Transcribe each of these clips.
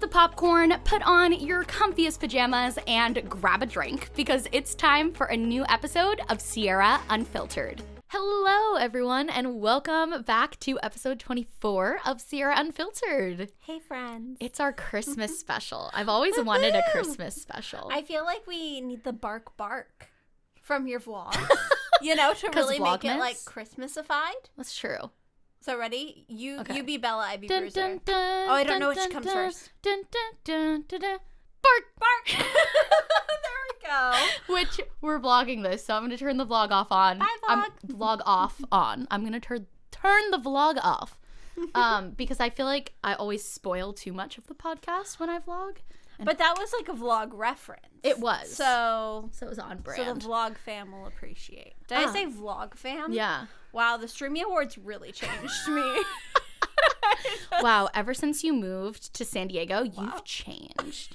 the popcorn, put on your comfiest pajamas, and grab a drink because it's time for a new episode of Sierra Unfiltered. Hello, everyone, and welcome back to episode 24 of Sierra Unfiltered. Hey, friends. It's our Christmas special. I've always wanted a Christmas special. I feel like we need the bark from your vlog, to really make it like Christmasified. That's true. So ready? You be Bella, I be Dun, Bruiser. dun, dun, I don't know dun, which dun, comes dun, first. Dun, dun, dun, dun, dun. Bark! There we go. Which we're vlogging this, so I'm going to turn the vlog off on. Bye, vlog. Vlog off on. I'm going to turn the vlog off. Because I feel like I always spoil too much of the podcast when I vlog. But that was like a vlog reference. It was. So it was on brand. So the vlog fam will appreciate. Did I say vlog fam? Yeah. Wow, the Streamy Awards really changed me. Wow, ever since you moved to San Diego, you've changed.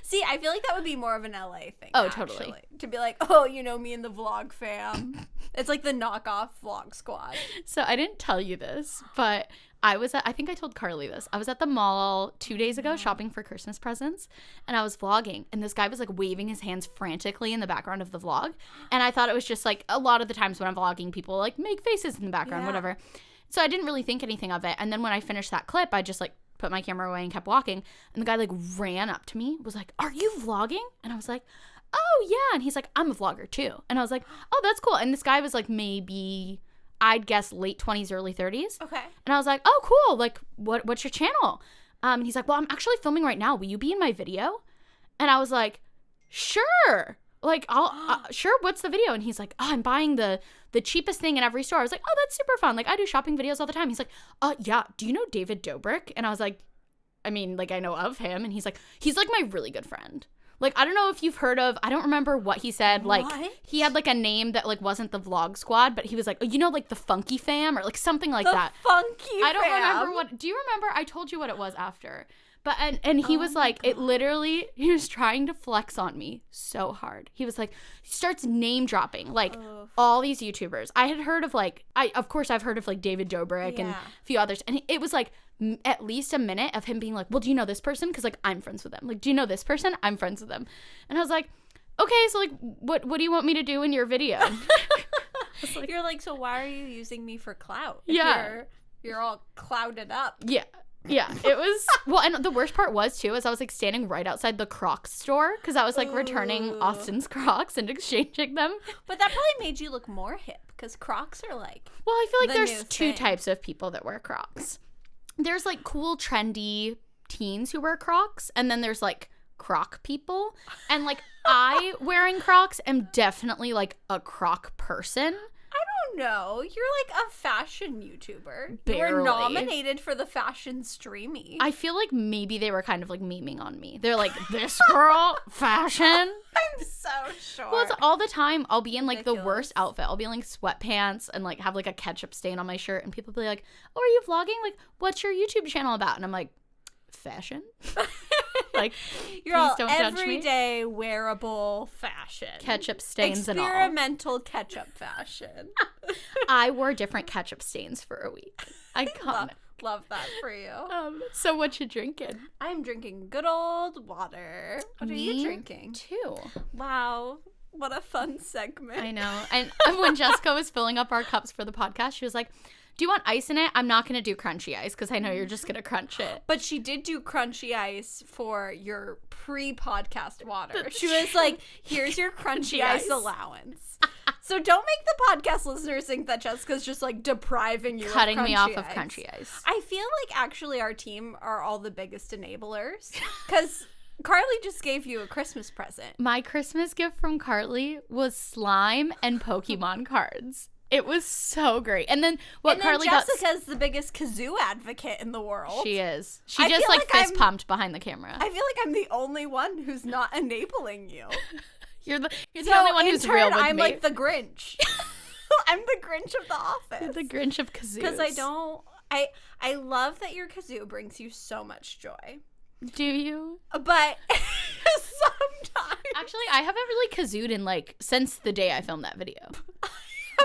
See, I feel like that would be more of an LA thing. Oh, actually. totally. To be like, me and the vlog fam. It's like the knockoff vlog squad. So I didn't tell you this, but I think I told Carley this. I was at the mall 2 days ago shopping for Christmas presents, and I was vlogging, and this guy was like waving his hands frantically in the background of the vlog. And I thought it was just like a lot of the times when I'm vlogging, people like make faces in the background, whatever. So I didn't really think anything of it. And then when I finished that clip, I just like put my camera away and kept walking. And the guy like ran up to me, was like, "Are you vlogging?" And I was like, "Oh yeah." And he's like, "I'm a vlogger too." And I was like, "Oh, that's cool." And this guy was like maybe, I'd guess late 20s, early 30s. Okay. And I was like, "Oh, cool. Like, what's your channel?" And he's like, "Well, I'm actually filming right now. Will you be in my video?" And I was like, "Sure. Like, I'll sure. What's the video?" And he's like, "Oh, I'm buying the cheapest thing in every store." I was like, "Oh, that's super fun. Like, I do shopping videos all the time." He's like, "Yeah. Do you know David Dobrik?" And I was like, "I mean, like, I know of him." And he's like my really good friend. Like, I don't know if you've heard of, I don't remember what he said. Like, he had, like, a name that, like, wasn't the Vlog Squad, but he was like, like, the Funky Fam or, like, something like that. Funky Fam. I don't remember do you remember? I told you what it was after. But, and he was like, it literally, he was trying to flex on me so hard. He was like, he starts name dropping, like, all these YouTubers. I had heard of, like, of course, I've heard of, like, David Dobrik and a few others. And it was, like, at least a minute of him being like, "Well, do you know this person? Because, like, I'm friends with them. Like, do you know this person? I'm friends with them." And I was like, "Okay, so, like, what do you want me to do in your video?" Like, you're like, "So why are you using me for clout? Yeah. You're all clouded up." Yeah. Yeah, it was, well, and the worst part was, too, is I was, like, standing right outside the Crocs store, because I was, like, returning Austin's Crocs and exchanging them. But that probably made you look more hip, because Crocs are, like, well, I feel like the there's new two thing. types of people that wear Crocs. There's, like, cool, trendy teens who wear Crocs, and then there's, like, Croc people, and, like, I, wearing Crocs, am definitely, like, a Croc person. No, you're like a fashion YouTuber. You were Barely. nominated for the Fashion Streamy. I feel like maybe they were kind of like memeing on me. They're like, "This girl, fashion." I'm so sure. Well, it's all the time. I'll be in like Ridiculous. the worst outfit. I'll be in like sweatpants and like have like a ketchup stain on my shirt, and people be like, "Oh, are you vlogging? Like, what's your YouTube channel about?" And I'm like, "Fashion." Like, you're please all don't judge me. everyday wearable fashion. Ketchup stains and all. Experimental ketchup fashion. I wore different ketchup stains for a week. Iconic. Love that for you. So what you drinking? I'm drinking good old water. What are you drinking? Too. Wow. What a fun segment. I know. And when Jessica was filling up our cups for the podcast, she was like, "Do you want ice in it? I'm not going to do crunchy ice because I know you're just going to crunch it." But she did do crunchy ice for your pre-podcast water. She was like, "Here's your crunchy ice allowance." So don't make the podcast listeners think that Jessica's just like depriving you Cutting of me off crunchy of ice. crunchy ice. I feel like actually our team are all the biggest enablers because Carley just gave you a Christmas present. My Christmas gift from Carley was slime and Pokemon cards. It was so great. And then Carley Jessica's the biggest kazoo advocate in the world. She is. She I just feel like like fist pumped behind the camera. I feel like I'm the only one who's not enabling you. You're the only one who's real with I'm me. like the Grinch. I'm the Grinch of the office. You're the Grinch of kazoos. Because I love that your kazoo brings you so much joy. Do you? But sometimes. Actually, I haven't really kazooed in like since the day I filmed that video.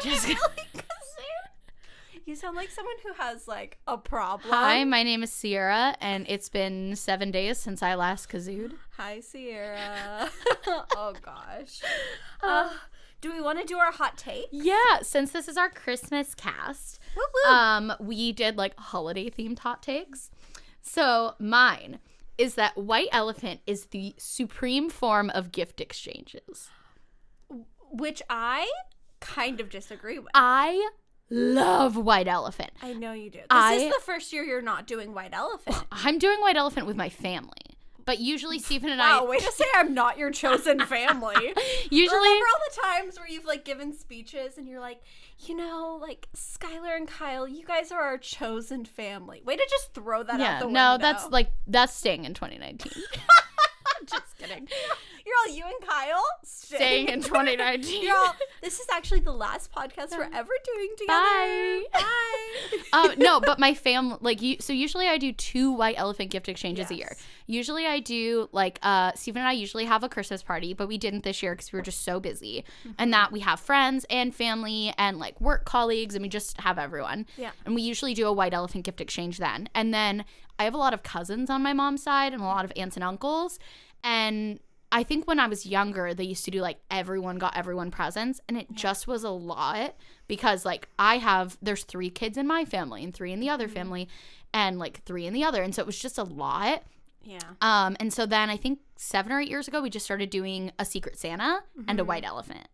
Just really kazoo. You sound like someone who has, like, a problem. Hi, my name is Sierra, and it's been 7 days since I last kazooed. Hi, Sierra. Oh, gosh. Do we want to do our hot take? Yeah, since this is our Christmas cast, we did, like, holiday-themed hot takes. So mine is that white elephant is the supreme form of gift exchanges. Which I kind of disagree with. I love white elephant. I know you do. This is the first year you're not doing white elephant. I'm doing white elephant with my family. But usually Stephen and I... Wow, way to say I'm not your chosen family. Usually... Remember all the times where you've, like, given speeches and you're like, you know, like, Skylar and Kyle, you guys are our chosen family. Way to just throw that out the window. No, that's staying in 2019. Just kidding. You're all, you and Kyle staying in 2019. You're all, this is actually the last podcast we're ever doing together. Bye. No, but my family, like, so usually I do 2 white elephant gift exchanges a year. Usually I do, like, Stephen and I usually have a Christmas party, but we didn't this year because we were just so busy. Mm-hmm. And that we have friends and family and, like, work colleagues, and we just have everyone. Yeah. And we usually do a white elephant gift exchange then. And then I have a lot of cousins on my mom's side and a lot of aunts and uncles. And I think when I was younger, they used to do, like, everyone got everyone presents, and it just was a lot because, like, there's 3 kids in my family and 3 in the other family and, like, 3 in the other, and so it was just a lot. Yeah. And so then I think 7 or 8 years ago, we just started doing a Secret Santa and a white elephant.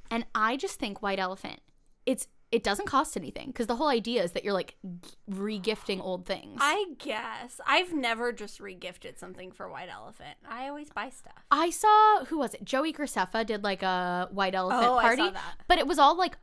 And I just think white elephant, it doesn't cost anything because the whole idea is that you're, like, re-gifting old things. I guess. I've never just re-gifted something for white elephant. I always buy stuff. I saw, who was it? Joey Graceffa did, like, a white elephant party. I saw that. But it was all, like,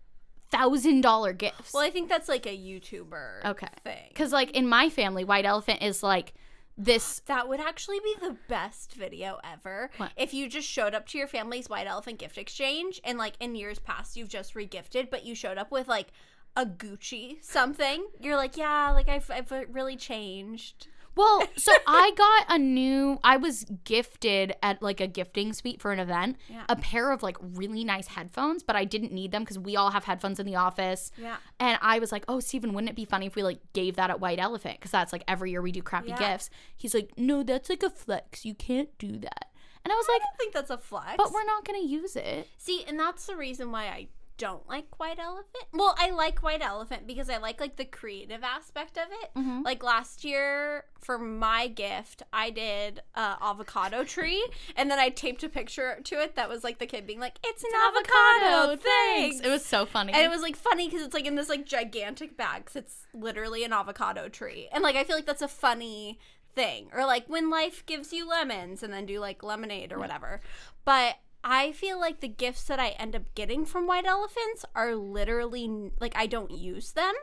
$1,000 gifts. Well, I think that's, like, a YouTuber thing. Because, like, in my family, white elephant is, like, this... That would actually be the best video ever. What? If you just showed up to your family's white elephant gift exchange and, like, in years past you've just re-gifted, but you showed up with, like, a Gucci something. You're like, yeah, like, I've really changed. Well, so I was gifted at, like, a gifting suite for an event, a pair of, like, really nice headphones, but I didn't need them because we all have headphones in the office. Yeah. And I was like, oh, Steven, wouldn't it be funny if we, like, gave that at White Elephant? Because that's, like, every year we do crappy gifts. He's like, no, that's, like, a flex. You can't do that. And I was like, I don't think that's a flex. But we're not going to use it. See, and that's the reason why I don't like white elephant. Well, I like white elephant because I like the creative aspect of it. Mm-hmm. Like last year for my gift, I did avocado tree, and then I taped a picture to it that was like the kid being like, "It's an avocado, thanks." It was so funny, and it was like funny because it's like in this like gigantic bag, because it's literally an avocado tree, and like I feel like that's a funny thing. Or like when life gives you lemons, and then do like lemonade or whatever, but I feel like the gifts that I end up getting from white elephants are literally, like, I don't use them.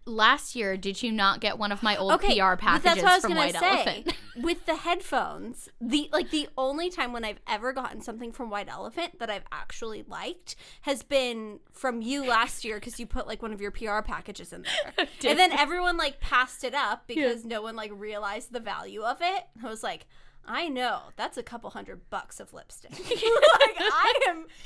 Last year, did you not get one of my old PR packages from White Elephant? With the headphones, the only time when I've ever gotten something from White Elephant that I've actually liked has been from you last year because you put, like, one of your PR packages in there. And then everyone, like, passed it up because no one, like, realized the value of it. I was like, I know, that's a couple $100 of lipstick.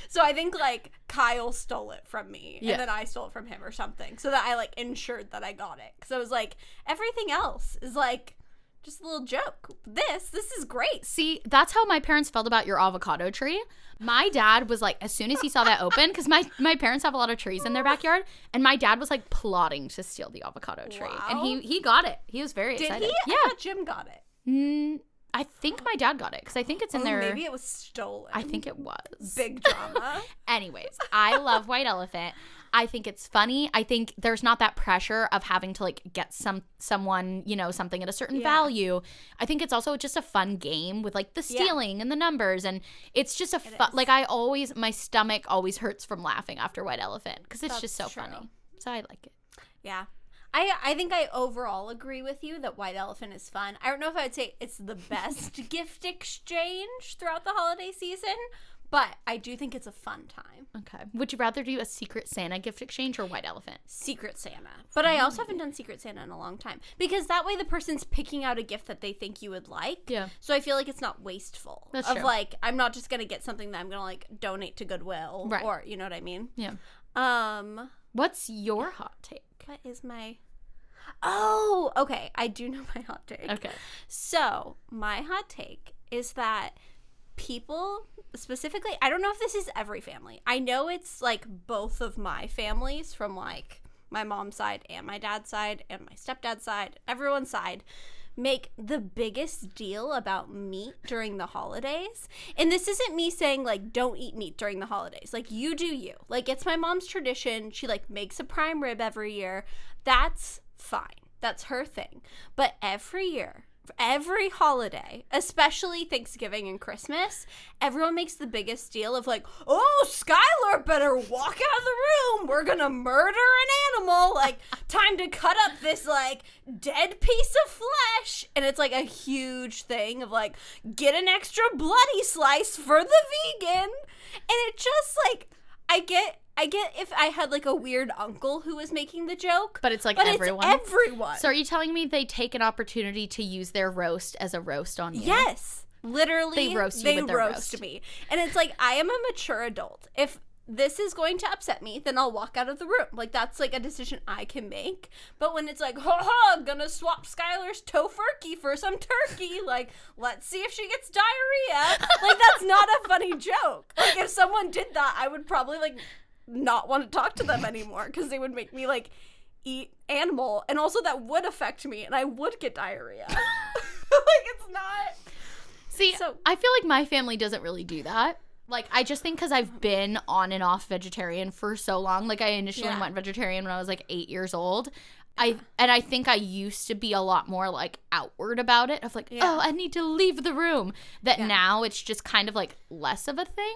So I think, like, Kyle stole it from me, and then I stole it from him or something, so that I, like, ensured that I got it. Because I was like, everything else is, like, just a little joke. This is great. See, that's how my parents felt about your avocado tree. My dad was like, as soon as he saw that open, because my parents have a lot of trees in their backyard, and my dad was, like, plotting to steal the avocado tree. Wow. And he got it. He was very excited. Did he? I thought Jim got it. I think my dad got it because I think it's in there. Maybe it was stolen. I think it was. Big drama. Anyways, I love White Elephant. I think it's funny. I think there's not that pressure of having to, like, get someone, you know, something at a certain value. I think it's also just a fun game with, like, the stealing and the numbers, and it's just a fun. Like, my stomach always hurts from laughing after White Elephant because it's just so funny. So I like it. Yeah. I think I overall agree with you that White Elephant is fun. I don't know if I would say it's the best gift exchange throughout the holiday season, but I do think it's a fun time. Okay. Would you rather do a Secret Santa gift exchange or White Elephant? Secret Santa. But I also haven't done Secret Santa in a long time. Because that way the person's picking out a gift that they think you would like. Yeah. So I feel like it's not wasteful. That's true. Of, like, I'm not just going to get something that I'm going to, like, donate to Goodwill. Right. Or, you know what I mean? Yeah. What's your hot take? What is my... Oh, okay. I do know my hot take. Okay. So, my hot take is that people, specifically, I don't know if this is every family. I know it's, like, both of my families from, like, my mom's side and my dad's side and my stepdad's side, everyone's side, make the biggest deal about meat during the holidays. And this isn't me saying, like, don't eat meat during the holidays. Like, you do you. Like, it's my mom's tradition. She, like, makes a prime rib every year. That's fine. That's her thing. But every year, every holiday, especially Thanksgiving and Christmas, everyone makes the biggest deal of like, oh, Skylar better walk out of the room. We're gonna murder an animal. Like, time to cut up this like dead piece of flesh. And it's like a huge thing of like, get an extra bloody slice for the vegan. And it just like, I get if I had like a weird uncle who was making the joke. But it's like everyone. It's everyone. So are you telling me they take an opportunity to use their roast as a roast on you? Yes. Literally, they roast you with their roast. Me. And it's like, I am a mature adult. If this is going to upset me, then I'll walk out of the room. Like, that's like a decision I can make. But when it's like, I'm gonna swap Skylar's tofurkey for some turkey, like, let's see if she gets diarrhea. Like, that's not a funny joke. Like, if someone did that, I would probably like not want to talk to them anymore because they would make me like eat animal, and also that would affect me and I would get diarrhea. Like, it's not. See, so I feel like my family doesn't really do that. Like, I just think because I've been on and off vegetarian for so long. Like, I initially went vegetarian when I was like 8 years old. I think I used to be a lot more like outward about it of like, oh, I need to leave the room. That now it's just kind of like less of a thing.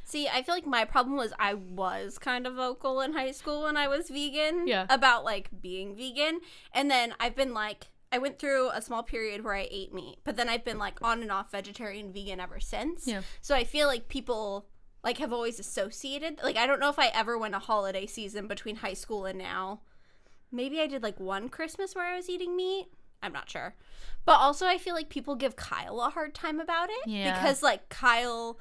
See, I feel like my problem was I was kind of vocal in high school when I was vegan about like being vegan. And then I've been like, I went through a small period where I ate meat, but then I've been like on and off vegetarian, vegan ever since. Yeah. So I feel like people like have always associated, like, I don't know if I ever went a holiday season between high school and now. Maybe I did like one Christmas where I was eating meat. I'm not sure. But also I feel like people give Kyle a hard time about it. Yeah. Because like Kyle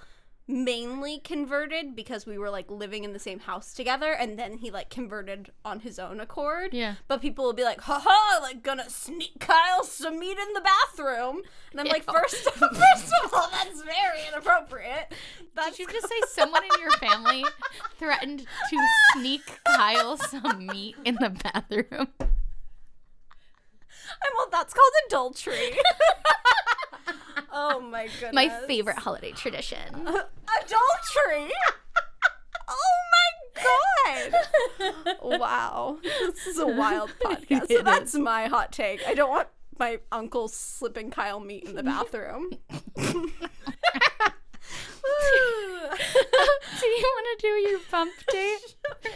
mainly converted because we were like living in the same house together, and then he like converted on his own accord. Yeah. But people will be like, haha, like gonna sneak Kyle some meat in the bathroom. And I'm like, first of all, that's very inappropriate. Did you just say someone in your family threatened to sneak Kyle some meat in the bathroom? Well, that's called adultery. Oh my goodness. My favorite holiday tradition. Adultery? Oh my god. Wow. This is a wild podcast. So that's my hot take. I don't want my uncle slipping Kyle meat in the bathroom. Do you want to do your bump date? Sure.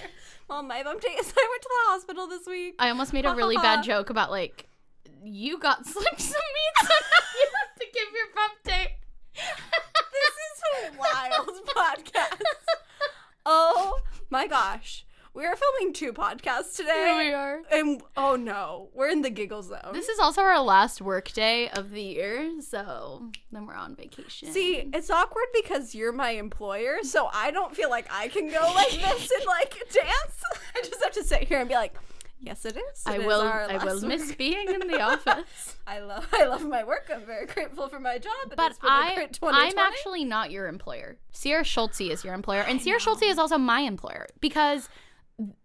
Well, my bump date is I went to the hospital this week. I almost made a really bad joke about like, you got slipped some meat, so now you have to give your bump date. This is a wild podcast. Oh my gosh. We are filming 2 podcasts today. Yeah, we are. And oh no, we're in the giggle zone. This is also our last work day of the year, so then we're on vacation. See, it's awkward because you're my employer, so I don't feel like I can go like this and like dance. I just have to sit here and be like, yes, it is. I will miss being in the office. I love my work. I'm very grateful for my job. But I'm actually not your employer. Sierra Schultze is your employer, and Sierra Schultze is also my employer because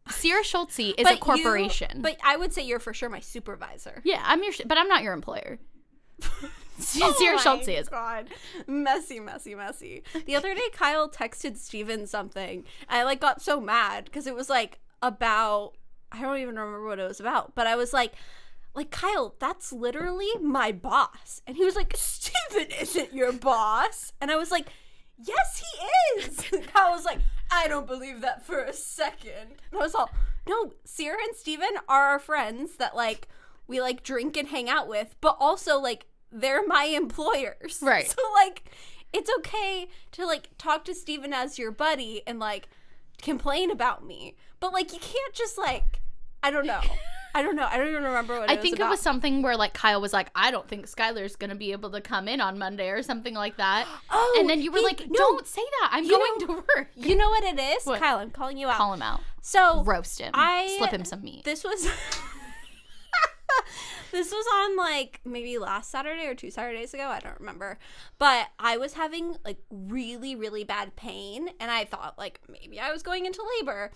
Sierra Schultze is a corporation. But I would say you're for sure my supervisor. Yeah, but I'm not your employer. Sierra Schultze is. God, messy. The other day, Kyle texted Steven something. I like got so mad because it was like about. I don't even remember what it was about, but I was like, Kyle, that's literally my boss. And he was like, Steven isn't your boss. And I was like, yes, he is. And Kyle was like, I don't believe that for a second. And I was all, no, Sierra and Steven are our friends that like we like drink and hang out with, but also like they're my employers. Right. So like it's okay to like talk to Steven as your buddy and like complain about me. But like you can't just like, I don't know. I don't know. I don't even remember what it was think about. it was something where, like, Kyle was like, I don't think Skylar's going to be able to come in on Monday or something like that. Oh. And then you were like, don't say that. I'm going to work. You know what it is? What? Kyle, I'm calling you out. Call him out. So. Roast him. Slip him some meat. This was. This was on, like, maybe last Saturday or 2 Saturdays ago. I don't remember. But I was having, like, really, really bad pain. And I thought, like, maybe I was going into labor.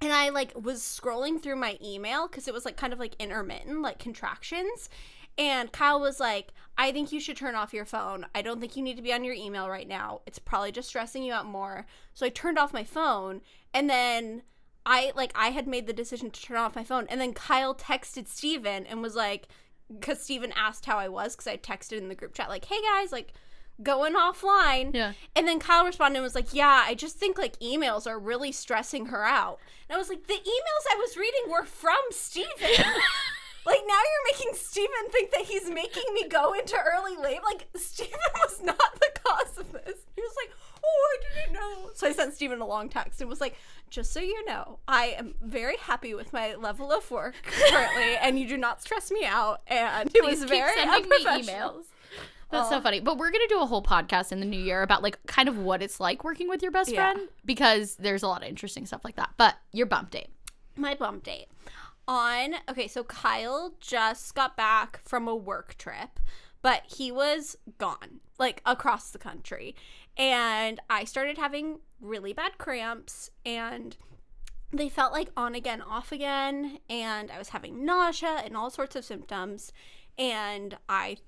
And I, like, was scrolling through my email because it was, like, kind of, like, intermittent, like, contractions. And Kyle was like, I think you should turn off your phone. I don't think you need to be on your email right now. It's probably just stressing you out more. So I turned off my phone. And then I had made the decision to turn off my phone. And then Kyle texted Steven and was like, because Steven asked how I was because I texted in the group chat, like, hey, guys, like, going offline. Yeah. And then Kyle responded and was like, yeah, I just think, like, emails are really stressing her out. And I was like, the emails I was reading were from Steven. Like, now you're making Steven think that he's making me go into early labor. Like, Steven was not the cause of this. He was like, oh, I didn't know. So I sent Steven a long text and was like, just so you know, I am very happy with my level of work currently, and you do not stress me out. And it was very sending me emails. That's so funny. But we're going to do a whole podcast in the new year about, like, kind of what it's like working with your best friend, because there's a lot of interesting stuff like that. But your bump date. My bump date. So Kyle just got back from a work trip, but he was gone, like, across the country. And I started having really bad cramps, and they felt like on again, off again, and I was having nausea and all sorts of symptoms. And I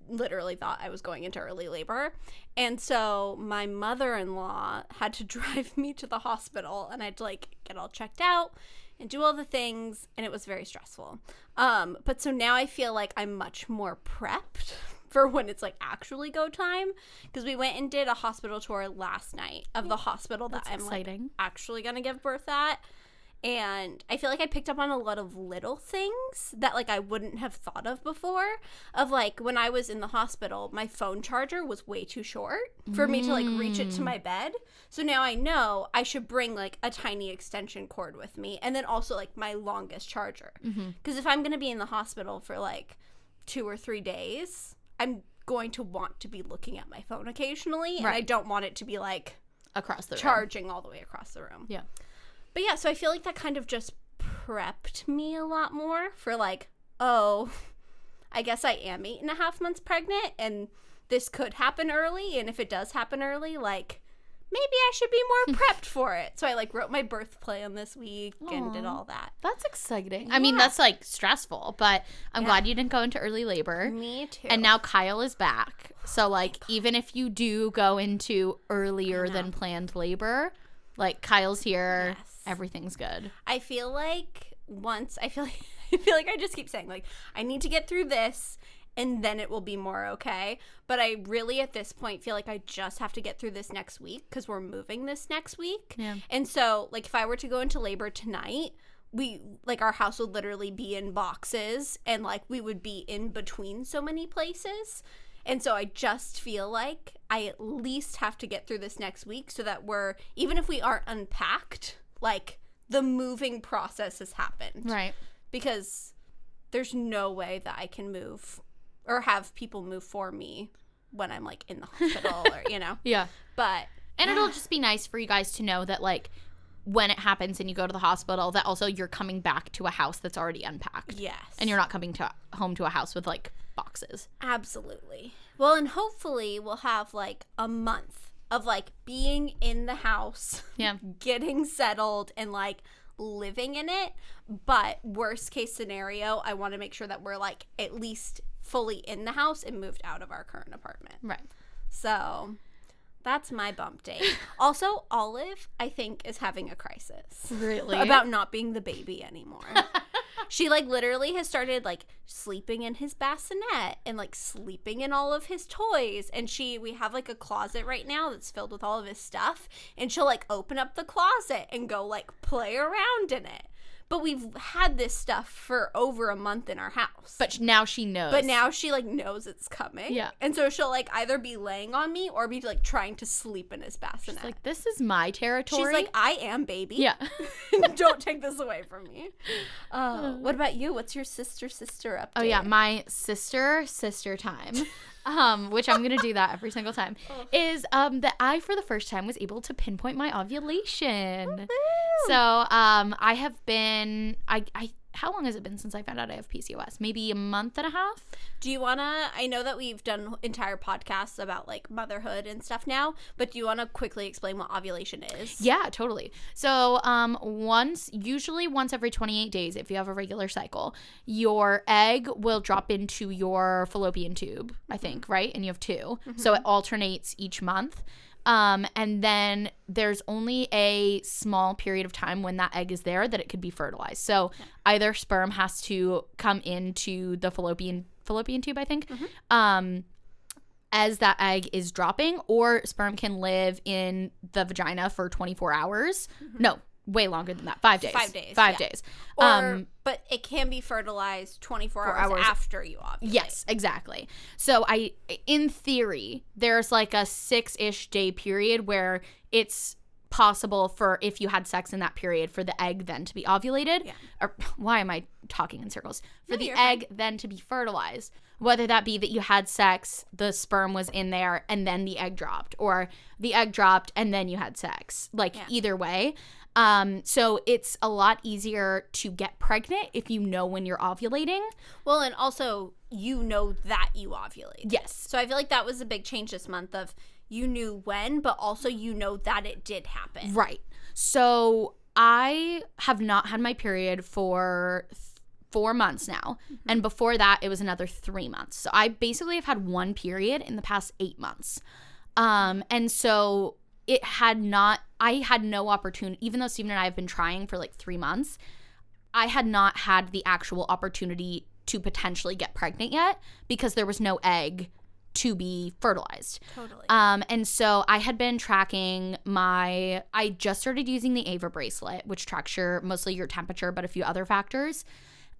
literally thought I was going into early labor. And so my mother-in-law had to drive me to the hospital, and I'd, like, get all checked out and do all the things, and it was very stressful. But so now I feel like I'm much more prepped for when it's, like, actually go time, because we went and did a hospital tour last night of the hospital that I'm like, actually gonna give birth at. And I feel like I picked up on a lot of little things that, like, I wouldn't have thought of before. Of, like, when I was in the hospital, my phone charger was way too short for me to, like, reach it to my bed. So now I know I should bring, like, a tiny extension cord with me. And then also, like, my longest charger. Because if I'm going to be in the hospital for, like, 2 or 3 days, I'm going to want to be looking at my phone occasionally. And I don't want it to be, like, across the room, charging all the way across the room. Yeah. But yeah, so I feel like that kind of just prepped me a lot more for, like, oh, I guess I am 8.5 months pregnant, and this could happen early, and if it does happen early, like, maybe I should be more prepped for it. So I, like, wrote my birth plan this week and did all that. That's exciting. I mean, that's, like, stressful, but I'm glad you didn't go into early labor. Me too. And now Kyle is back. So, like, even if you do go into earlier than planned labor, like, Kyle's here. Yes. Everything's good. I feel like I feel like I just keep saying, like, I need to get through this and then it will be more okay. But I really, at this point, feel like I just have to get through this next week because we're moving this next week. Yeah. And so, like, if I were to go into labor tonight, our house would literally be in boxes, and, like, we would be in between so many places. And so I just feel like I at least have to get through this next week so that even if we aren't unpacked, like, the moving process has happened. Right. Because there's no way that I can move or have people move for me when I'm, like, in the hospital or, you know. Yeah. And it'll just be nice for you guys to know that, like, when it happens and you go to the hospital, that also you're coming back to a house that's already unpacked. Yes. And you're not coming home to a house with, like, boxes. Absolutely. Well, and hopefully we'll have, like, a month of, like, being in the house, getting settled, and, like, living in it. But worst case scenario, I want to make sure that we're, like, at least fully in the house and moved out of our current apartment. Right. So that's my bump date. Also, Olive, I think, is having a crisis. Really? About not being the baby anymore. She, like, literally has started, like, sleeping in his bassinet and, like, sleeping in all of his toys. And we have, like, a closet right now that's filled with all of his stuff. And she'll, like, open up the closet and go, like, play around in it. But we've had this stuff for over a month in our house. But now she knows. But now she, like, knows it's coming. Yeah. And so she'll, like, either be laying on me or be, like, trying to sleep in his bassinet. She's like, this is my territory. She's like, I am baby. Yeah. Don't take this away from me. What about you? What's your sister update? Oh, yeah. My sister time. Which I'm going to do that every single time, is that I, for the first time, was able to pinpoint my ovulation. Woo-hoo. So I have been, how long has it been since I found out I have PCOS? Maybe a month and a half? Do you want to, I know that we've done entire podcasts about, like, motherhood and stuff now, but do you want to quickly explain what ovulation is? Yeah, totally. So usually once every 28 days, if you have a regular cycle, your egg will drop into your fallopian tube, I think, right? And you have two. Mm-hmm. So it alternates each month. And then there's only a small period of time when that egg is there that it could be fertilized. So either sperm has to come into the fallopian tube, I think, as that egg is dropping, or sperm can live in the vagina for 24 hours. Mm-hmm. No, way longer than that. 5 days. 5 days. 5 days. But it can be fertilized 24 hours after you ovulate. Yes, exactly. So in theory, there's like a 6-ish day period where it's possible for, if you had sex in that period, for the egg then to be ovulated. Yeah. Or why am I talking in circles? For the egg then to be fertilized. Whether that be that you had sex, the sperm was in there, and then the egg dropped. Or the egg dropped, and then you had sex. Either way. So it's a lot easier to get pregnant if you know when you're ovulating. Well, and also you know that you ovulate. Yes. So I feel like that was a big change this month of you knew when, but also you know that it did happen. Right. So I have not had my period for 4 months now. Mm-hmm. And before that, it was another 3 months. So I basically have had one period in the past 8 months. And so I had no opportunity, even though Steven and I have been trying for like 3 months, I had not had the actual opportunity to potentially get pregnant yet because there was no egg to be fertilized. Totally. And so I had been tracking I just started using the Ava bracelet, which tracks mostly your temperature, but a few other factors.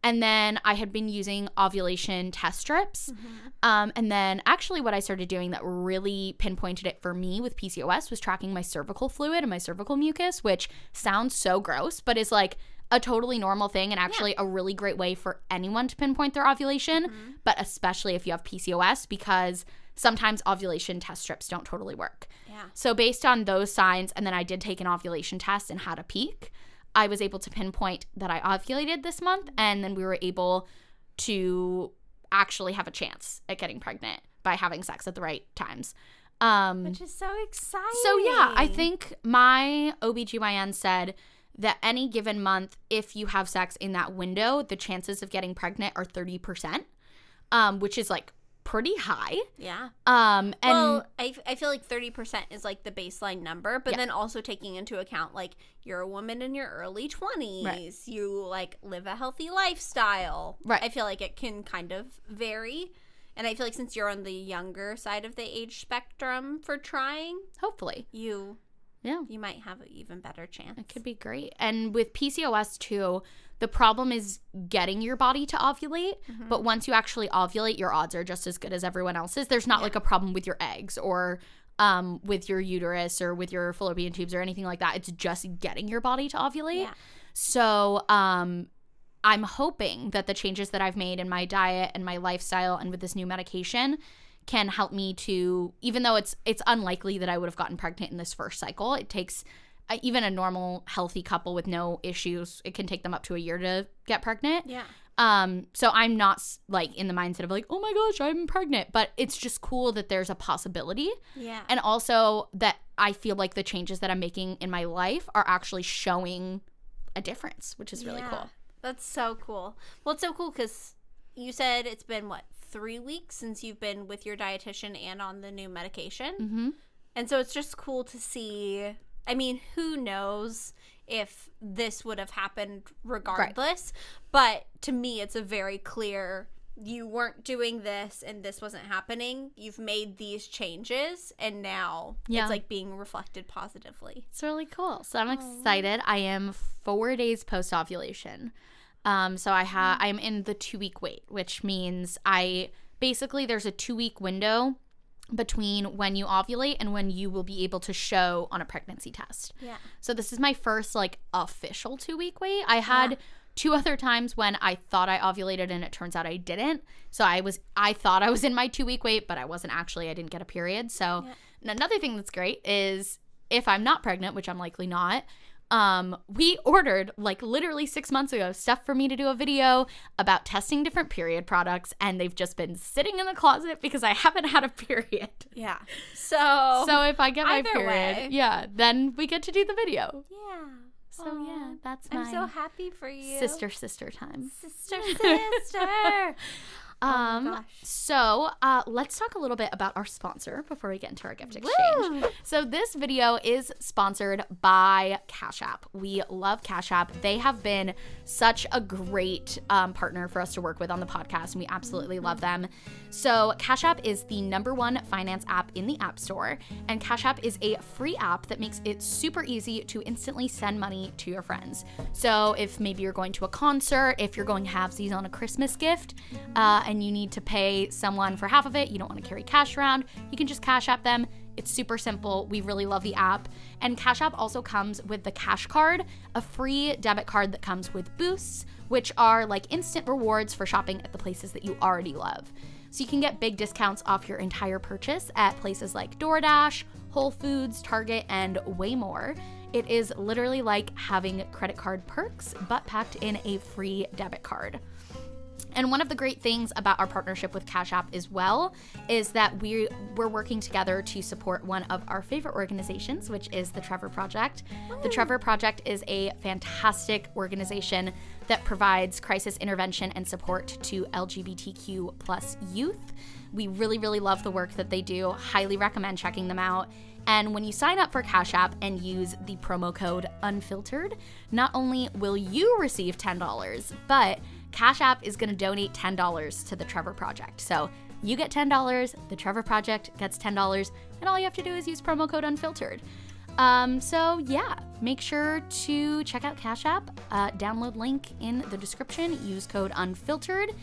And then I had been using ovulation test strips. Mm-hmm. And then actually what I started doing that really pinpointed it for me with PCOS was tracking my cervical fluid and my cervical mucus, which sounds so gross, but is like a totally normal thing and actually a really great way for anyone to pinpoint their ovulation, but especially if you have PCOS, because sometimes ovulation test strips don't totally work. Yeah. So based on those signs, and then I did take an ovulation test and had a peak, I was able to pinpoint that I ovulated this month, and then we were able to actually have a chance at getting pregnant by having sex at the right times. Which is so exciting. So yeah, I think my OBGYN said that any given month, if you have sex in that window, the chances of getting pregnant are 30%, which is like pretty high. Yeah. And well, I feel like 30% is like the baseline number, but then also taking into account like you're a woman in your early 20s, right. You like live a healthy lifestyle. Right. I feel like it can kind of vary. And I feel like since you're on the younger side of the age spectrum for trying, hopefully you might have an even better chance. It could be great. And with PCOS too, the problem is getting your body to ovulate, but once you actually ovulate, your odds are just as good as everyone else's. There's not like a problem with your eggs or with your uterus or with your fallopian tubes or anything like that. It's just getting your body to ovulate. Yeah. So I'm hoping that the changes that I've made in my diet and my lifestyle and with this new medication can help me to, even though it's unlikely that I would have gotten pregnant in this first cycle. It takes even a normal healthy couple with no issues, it can take them up to a year to get pregnant. Yeah. So I'm not like in the mindset of like, oh my gosh, I'm pregnant, but it's just cool that there's a possibility. Yeah. And also that I feel like the changes that I'm making in my life are actually showing a difference, which is really cool. That's so cool. Well, it's so cool because you said it's been 3 weeks since you've been with your dietitian and on the new medication. Mm-hmm. And so it's just cool to see. I mean, who knows if this would have happened regardless, but to me it's a very clear you weren't doing this and this wasn't happening. You've made these changes and now it's like being reflected positively. It's really cool. So I'm excited. I am 4 days post-ovulation. So I am in the 2-week wait, which means basically there's a 2-week window between when you ovulate and when you will be able to show on a pregnancy test. Yeah. So this is my first like official 2-week wait. I had 2 other times when I thought I ovulated and it turns out I didn't. So I thought I was in my 2-week wait, but I wasn't actually. I didn't get a period. So another thing that's great is if I'm not pregnant, which I'm likely not, we ordered like literally 6 months ago stuff for me to do a video about testing different period products, and they've just been sitting in the closet because I haven't had a period. Yeah. So if I get my period, then we get to do the video. Yeah. So that's my I'm so happy for you. Sister time. Sister. So let's talk a little bit about our sponsor before we get into our gift exchange. Woo! So this video is sponsored by Cash App. We love Cash App. They have been such a great partner for us to work with on the podcast, and we absolutely love them. So Cash App is the #1 finance app in the App Store, and Cash App is a free app that makes it super easy to instantly send money to your friends. So if maybe you're going to a concert, if you're going halvesies on a Christmas gift, and you need to pay someone for half of it, you don't want to carry cash around, you can just Cash App them. It's super simple. We really love the app. And Cash App also comes with the Cash Card, a free debit card that comes with boosts, which are like instant rewards for shopping at the places that you already love. So you can get big discounts off your entire purchase at places like DoorDash, Whole Foods, Target, and way more. It is literally like having credit card perks, but packed in a free debit card. And one of the great things about our partnership with Cash App as well is that we're working together to support one of our favorite organizations, which is the Trevor Project. The Trevor Project is a fantastic organization that provides crisis intervention and support to LGBTQ plus youth. We really, really love the work that they do. Highly recommend checking them out. And when you sign up for Cash App and use the promo code Unfiltered, not only will you receive $10, but Cash App is going to donate $10 to the Trevor Project. So you get $10, the Trevor Project gets $10, and all you have to do is use promo code Unfiltered. Make sure to check out Cash App. Download link in the description. Use code Unfiltered,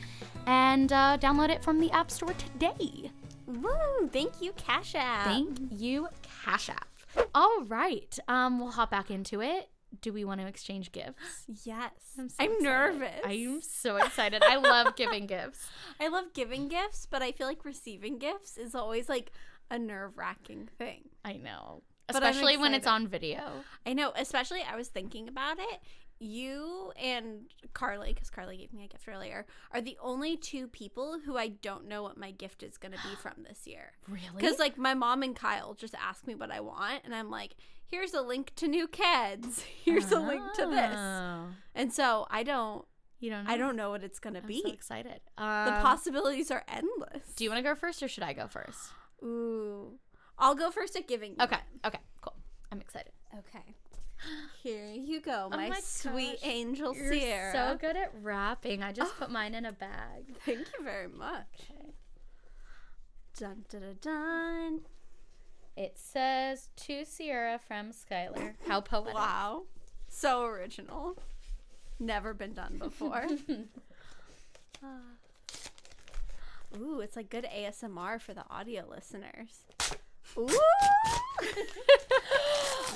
and download it from the App Store today. Woo! Thank you, Cash App. Thank you, Cash App. All right. We'll hop back into it. Do we want to exchange gifts? Yes. I'm nervous. I am so excited. I love giving gifts. I love giving gifts, but I feel like receiving gifts is always like a nerve-wracking thing. I know. Especially when it's on video. I know. Especially, I was thinking about it. You and Carly, because Carly gave me a gift earlier, are the only 2 people who I don't know what my gift is going to be from this year. Really? Because like my mom and Kyle just ask me what I want, and I'm like, here's a link to New Kids. Here's a link to this. And so I don't know what it's going to be. I'm so excited. The possibilities are endless. Do you want to go first or should I go first? Ooh. I'll go first at giving. Okay, cool. I'm excited. Okay. Here you go, my sweet angel Sierra. You're so good at wrapping. I just put mine in a bag. Thank you very much. Okay. Dun, dun, dun, dun. It says, to Sierra from Skylar. How poetic. Wow. So original. Never been done before. Ooh, it's like good ASMR for the audio listeners. Ooh!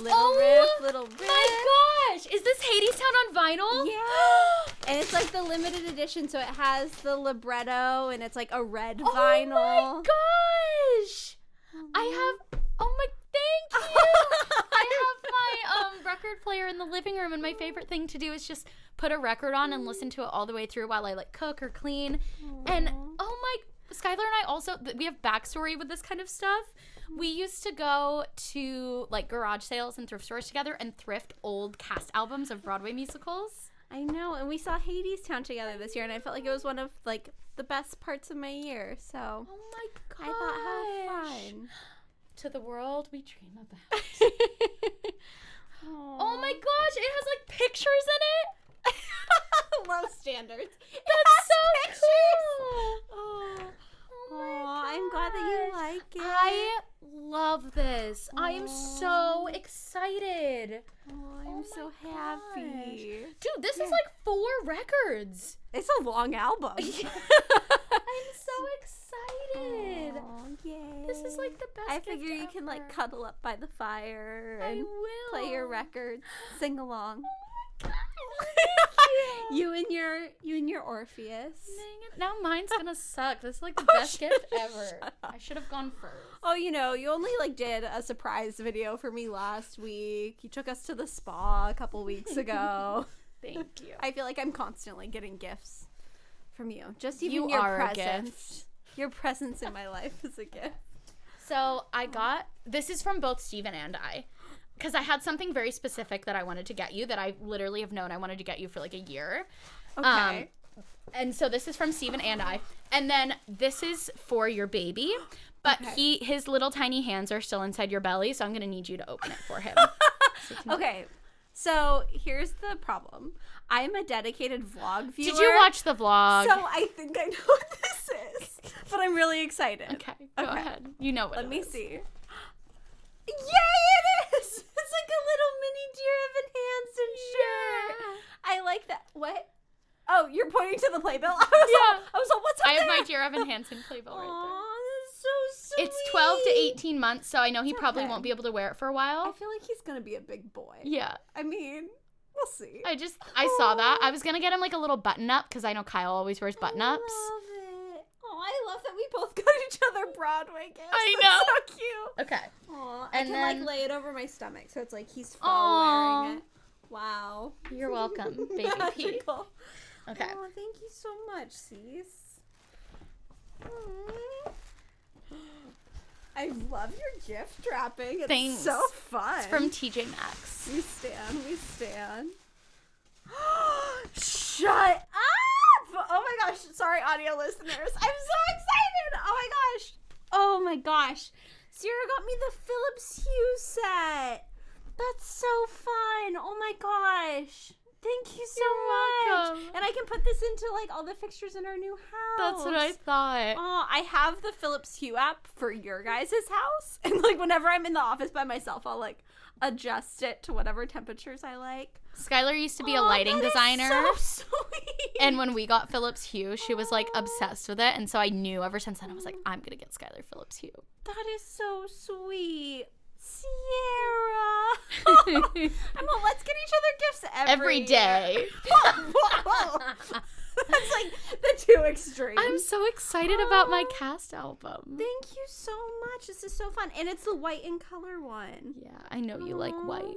Little riff. My gosh! Is this Hadestown on vinyl? Yeah! And it's like the limited edition, so it has the libretto, and it's like a red vinyl. Oh my gosh! Thank you! I have my record player in the living room, and my favorite thing to do is just put a record on and listen to it all the way through while I like cook or clean. And Skylar and I also, we have backstory with this kind of stuff. We used to go to like garage sales and thrift stores together and thrift old cast albums of Broadway musicals. I know, and we saw Hadestown together this year, and I felt like it was one of like the best parts of my year. So, oh my gosh, I thought, how fun! To the world we dream about. Oh my gosh, it has like pictures in it. Low standards. That's so cool. Oh, I'm glad that you like it. I love this. I am so excited. Oh, I'm so happy. Dude, this is like 4 records. It's a long album. I'm so excited. Oh, yay. This is like the best I figure gift you can like ever. cuddle up by the fire I and will. play your records, sing along. Thank You and your Orpheus. Dang it. Now mine's gonna suck. This is like the Oh, best gift ever. I should have gone first. Oh, you only like did a surprise video for me last week. You took us to the spa a couple weeks ago. Thank you. I feel like I'm constantly getting gifts from you. Just even You your are a presence. gift. Your presence in my life is a gift. So I got, this is from both Steven and I, because I had something very specific that I wanted to get you that I literally have known I wanted to get you for like a year. Okay. And so this is from Steven and I. And then this is for your baby, but his little tiny hands are still inside your belly, so I'm going to need you to open it for him. Okay. So here's the problem. I'm a dedicated vlog viewer. Did you watch the vlog? So I think I know what this is, but I'm really excited. Okay, go ahead. You know what Let it me is. see. Yay, it is! It's like a little mini Dear Evan Hansen shirt. I like that. What? Oh, you're pointing to the playbill? I was all, what's up I have there? my Dear Evan Hansen playbill right Aw, that's so sweet. there. It's 12 to 18 months, so I know he probably okay. won't be able to wear it for a I while. feel like he's gonna be a big boy. Yeah. I mean, we'll see. I saw that. I was going to get him like a little button up because I know Kyle always wears button ups. I love it. Oh, I love that we both got each other Broadway gifts. I know. That's so cute. Okay. Aw, And I can then- like lay it over my stomach, so it's like he's full Aw. wearing it. Wow. You're welcome, baby P. Magical. Okay. Oh, thank you so much, Cease. I love your gift wrapping. It's Thanks. so fun. It's from TJ Maxx. We stand. Shut up! Oh my gosh. Sorry, audio listeners. I'm so excited. Oh my gosh. Sierra got me the Philips Hue set. That's so fun. Oh my gosh. Thank you so much. welcome. And I can put this into like all the fixtures in our new house. That's what I thought. Oh, I have the Philips Hue app for your guys' house. And like whenever I'm in the office by myself, I'll like adjust it to whatever temperatures I like. Skylar used to be a lighting designer. So sweet. And when we got Philips Hue, she was like obsessed with it. And so I knew ever since then, I was like, I'm going to get Skylar Philips Hue. That is so sweet. Sierra. I'm all, let's get each other gifts Every day. Whoa. That's like the two extremes. I'm so excited about my cast album. Thank you so much. This is so fun. And it's the white in color one. Yeah, I know you like white.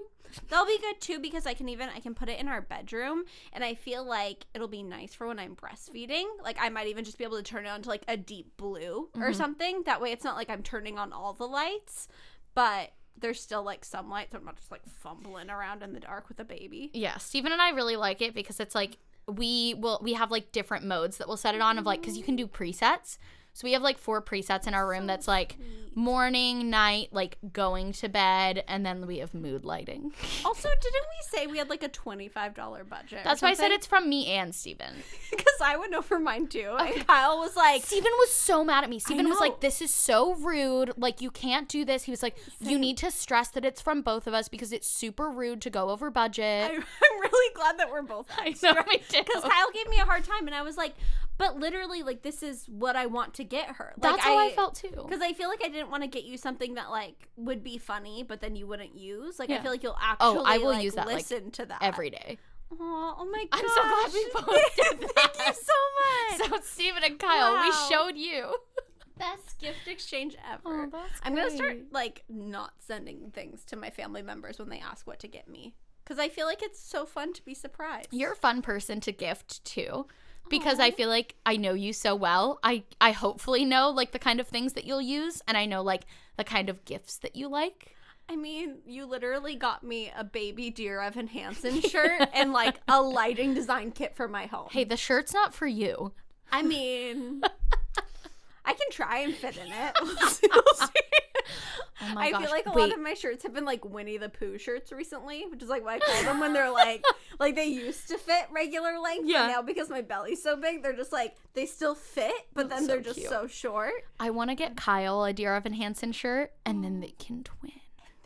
That'll be good too because I can put it in our bedroom, and I feel like it'll be nice for when I'm breastfeeding. Like I might even just be able to turn it on to like a deep blue or something. That way it's not like I'm turning on all the lights, but there's still like some lights. So I'm not just like fumbling around in the dark with a baby. Yeah, Steven and I really like it because it's like we have like different modes that we'll set it on of like, because you can do presets. So we have like 4 presets in our room that's like morning, night, like going to bed, and then we have mood lighting. Also, didn't we say we had like a $25 budget? That's why I said it's from me and Steven. Because I would know for mine too. And Kyle was like, Steven was so mad at me. Steven was know. like, this is so rude. Like, you can't do this. He was like, you need to stress that it's from both of us because it's super rude to go over budget. I'm really glad that we're both extra. I know, me too. Because Kyle gave me a hard time, and I was like, but literally, like, this is what I want to get her. Like, That's how I felt too. Because I feel like I didn't want to get you something that, like, would be funny, but then you wouldn't use. Like, I feel like you'll actually, I will like, use that, listen to that. Every day. Oh my gosh. I'm so glad we both did that. Thank you so much. So, Steven and Kyle, we Wow. showed you. Best gift exchange ever. Oh, that's I'm going to start, great. like, not sending things to my family members when they ask what to get me. Because I feel like it's so fun to be surprised. You're a fun person to gift too. Because I feel like I know you so well. I hopefully know like the kind of things that you'll use, and I know like the kind of gifts that you like. I mean, you literally got me a baby Dear Evan Hansen shirt and like a lighting design kit for my home. Hey, the shirt's not for you. I mean, I can try and fit in it. We'll see. Oh my gosh. I feel like a lot of my shirts have been like Winnie the Pooh shirts recently, which is like what I call them when they're like they used to fit regular length. Yeah. But now because my belly's so big, they're just like, they still fit, but then they're just so short. I want to get Kyle a Dear Evan Hansen shirt, and then they can twin.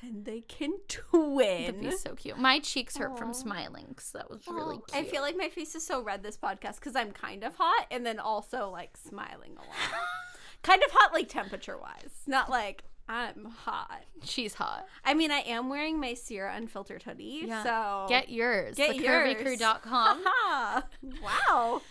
And they can twin. That'd be so cute. My cheeks hurt from smiling, so that was really cute. I feel like my face is so red this podcast because I'm kind of hot and then also like smiling a lot. Kind of hot like temperature wise, not like I'm hot. She's hot. I mean, I am wearing my Sierra Unfiltered hoodie, so get yours. TheCurvyCrew.com. Wow.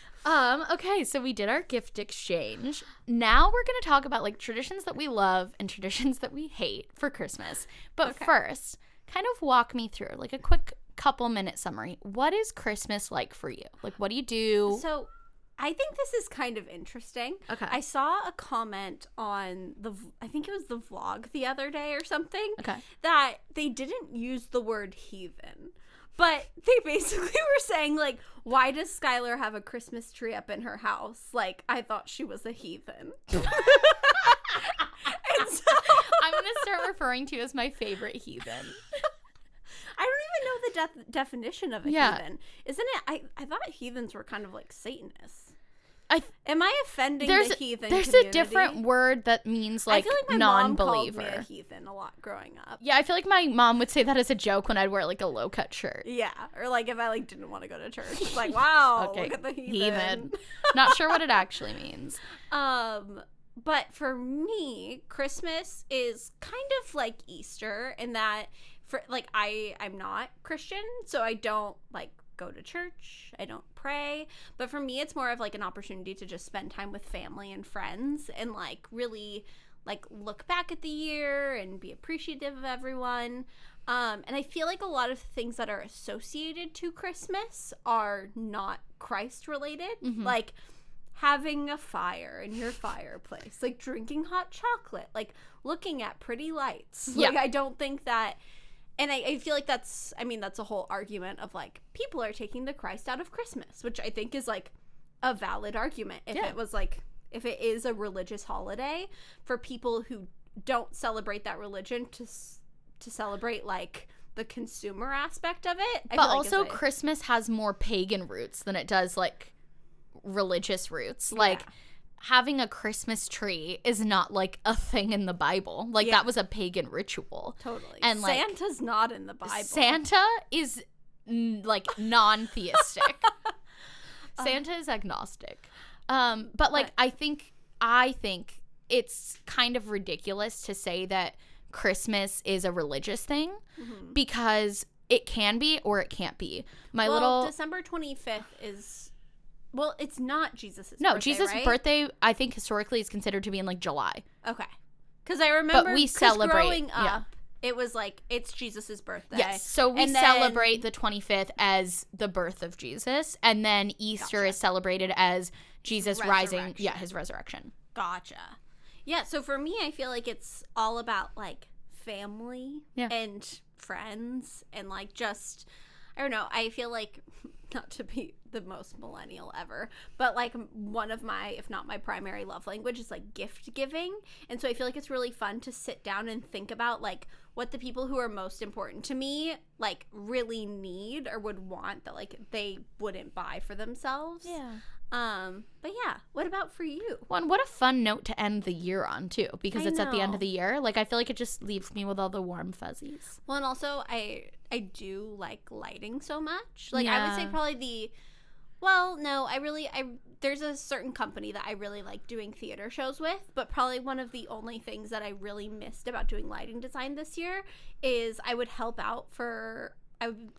Okay, so we did our gift exchange. Now we're going to talk about like traditions that we love and traditions that we hate for Christmas. But first, kind of walk me through like a quick couple minute summary. What is Christmas like for you? Like, what do you do? So I think this is kind of interesting. Okay. I saw a comment on I think it was the vlog the other day or something. Okay. That they didn't use the word heathen. But they basically were saying, like, why does Skylar have a Christmas tree up in her house? Like, I thought she was a heathen. And so I'm going to start referring to you as my favorite heathen. I don't even know the definition of a heathen. Isn't it? I thought heathens were kind of like Satanists. Am I offending the heathen There's community? A different word that means like, I feel like my non-believer. mom called me a heathen a lot growing up. Yeah, I feel like my mom would say that as a joke when I'd wear like a low-cut shirt. Yeah, or like if I like didn't want to go to church. It's like, wow, okay. Look at the heathen. Not sure what it actually means. But for me, Christmas is kind of like Easter in that for like I'm not Christian, so I don't like go to church, I don't pray, but for me it's more of like an opportunity to just spend time with family and friends and like really like look back at the year and be appreciative of everyone. And I feel like a lot of things that are associated to Christmas are not Christ related, like having a fire in your fireplace, like drinking hot chocolate, like looking at pretty lights. Like I don't think that. And I feel like that's a whole argument of, like, people are taking the Christ out of Christmas, which I think is, like, a valid argument. If it was, like, if it is a religious holiday for people who don't celebrate that religion to celebrate, like, the consumer aspect of it. But also Christmas has more pagan roots than it does, like, religious roots. Like, having a Christmas tree is not like a thing in the Bible. Like that was a pagan ritual. Totally. And like Santa's not in the Bible. Santa is like non-theistic. Santa is agnostic. But like I think it's kind of ridiculous to say that Christmas is a religious thing because it can be or it can't be. December 25th is Well, it's not Jesus' birthday, No, Jesus' birthday, I think, historically is considered to be in, like, July. Okay. Because I remember but we celebrate, growing up, it was, like, it's Jesus' birthday. Yes, so we celebrate the 25th as the birth of Jesus, and then Easter is celebrated as Jesus rising, his resurrection. Gotcha. Yeah, so for me, I feel like it's all about, like, family and friends and, like, just, I don't know, I feel like, not to be the most millennial ever, but like one of my, if not my primary love language is like gift giving. And so I feel like it's really fun to sit down and think about like what the people who are most important to me like really need or would want that like they wouldn't buy for themselves. But yeah, what about for you? Well, and what a fun note to end the year on too, because it's at the end of the year. Like I feel like it just leaves me with all the warm fuzzies. Well, and also I do like lighting so much. Like I would say probably there's a certain company that I really like doing theater shows with, but probably one of the only things that I really missed about doing lighting design this year is I would help out for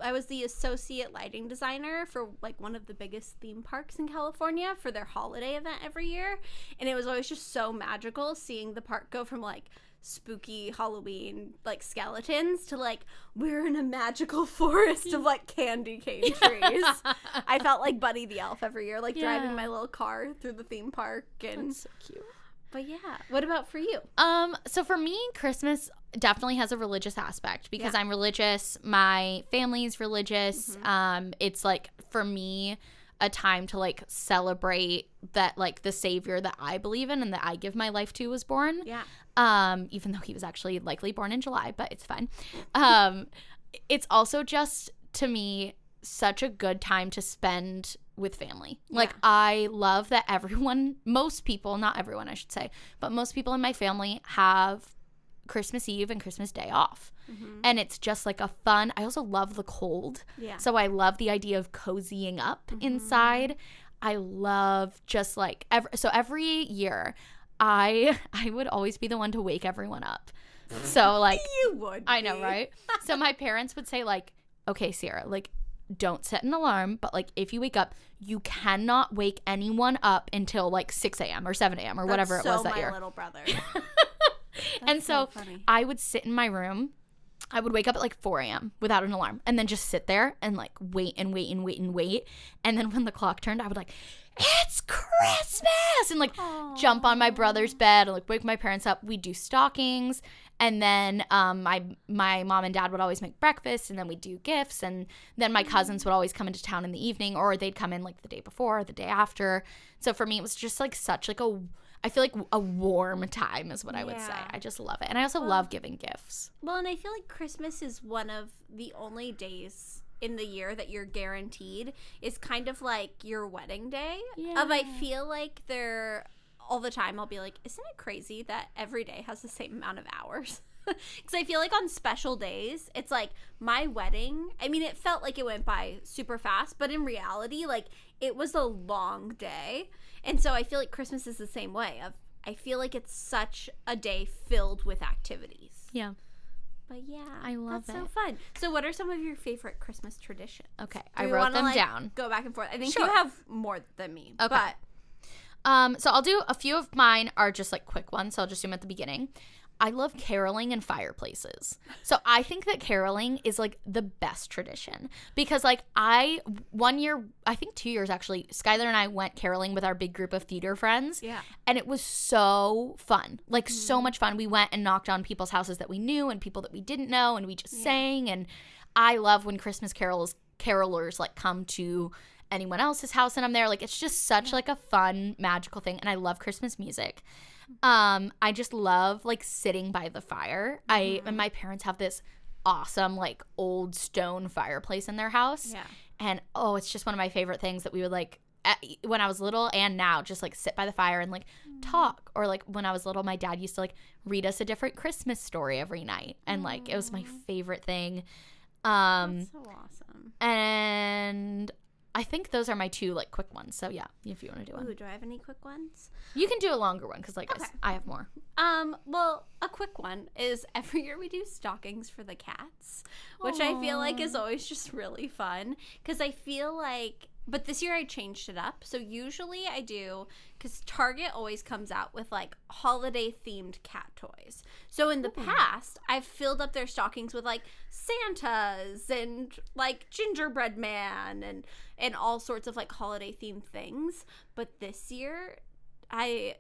I was the associate lighting designer for like one of the biggest theme parks in California for their holiday event every year, and it was always just so magical seeing the park go from like spooky Halloween like skeletons to like we're in a magical forest of like candy cane trees. I felt like Buddy the Elf every year, like driving my little car through the theme park. And that's so cute. But yeah, what about for you? So for me, Christmas definitely has a religious aspect because I'm religious. My family's religious. It's like for me a time to like celebrate that like the savior that I believe in and that I give my life to was born. Yeah. Even though he was actually likely born in July, but it's fine. It's also just, to me, such a good time to spend with family. Like, I love that most people, not everyone I should say, but most people in my family have Christmas Eve and Christmas Day off. Mm-hmm. And it's just like a fun, I also love the cold. Yeah. So I love the idea of cozying up inside. I love just like, every year I would always be the one to wake everyone up. So like, you would. I know, right? So my parents would say like, okay, Sierra, like, don't set an alarm, but like if you wake up, you cannot wake anyone up until like 6 a.m. or 7 a.m. or whatever it was that year. My little brother. And so I would sit in my room. I would wake up at like 4 a.m. without an alarm and then just sit there and like wait and wait and wait and wait. And then when the clock turned, I would like, it's Christmas, and like jump on my brother's bed and like wake my parents up. We'd do stockings. And then my mom and dad would always make breakfast, and then we'd do gifts. And then my cousins would always come into town in the evening, or they'd come in like the day before or the day after. So for me, it was just like such like I feel like a warm time is what I would say. I just love it. And I also love giving gifts. Well, and I feel like Christmas is one of the only days in the year that you're guaranteed is kind of like your wedding day. Yeah. I feel like they're all the time I'll be like, isn't it crazy that every day has the same amount of hours? Because I feel like on special days, it's like my wedding, I mean, it felt like it went by super fast, but in reality, like, it was a long day. And so I feel like Christmas is the same way. I feel like it's such a day filled with activities. Yeah. But yeah, I love that's so fun. So what are some of your favorite Christmas traditions? Okay, I wrote them down. Go back and forth. I think you have more than me. Okay. But so I'll do a few of mine are just like quick ones, so I'll just do them at the beginning. I love caroling and fireplaces. So I think that caroling is like the best tradition because like one year, I think 2 years actually, Skylar and I went caroling with our big group of theater friends. Yeah. And it was so fun, like so much fun. We went and knocked on people's houses that we knew and people that we didn't know, and we just sang. And I love when Christmas carolers like come to anyone else's house and I'm there. Like it's just such like a fun, magical thing. And I love Christmas music. I just love like sitting by the fire. And my parents have this awesome like old stone fireplace in their house. Yeah. And it's just one of my favorite things that we would like when I was little and now just like sit by the fire and like talk. Or like when I was little, my dad used to like read us a different Christmas story every night. And like it was my favorite thing. That's so awesome. And I think those are my two like quick ones. So yeah, if you want to do one. Ooh, do I have any quick ones? You can do a longer one because like I have more. Well, a quick one is every year we do stockings for the cats, which I feel like is always just really fun because I feel like, but this year I changed it up. So usually I do, because Target always comes out with like holiday themed cat toys. So in the past, I've filled up their stockings with like Santas and like gingerbread man and all sorts of like holiday themed things. But this year, I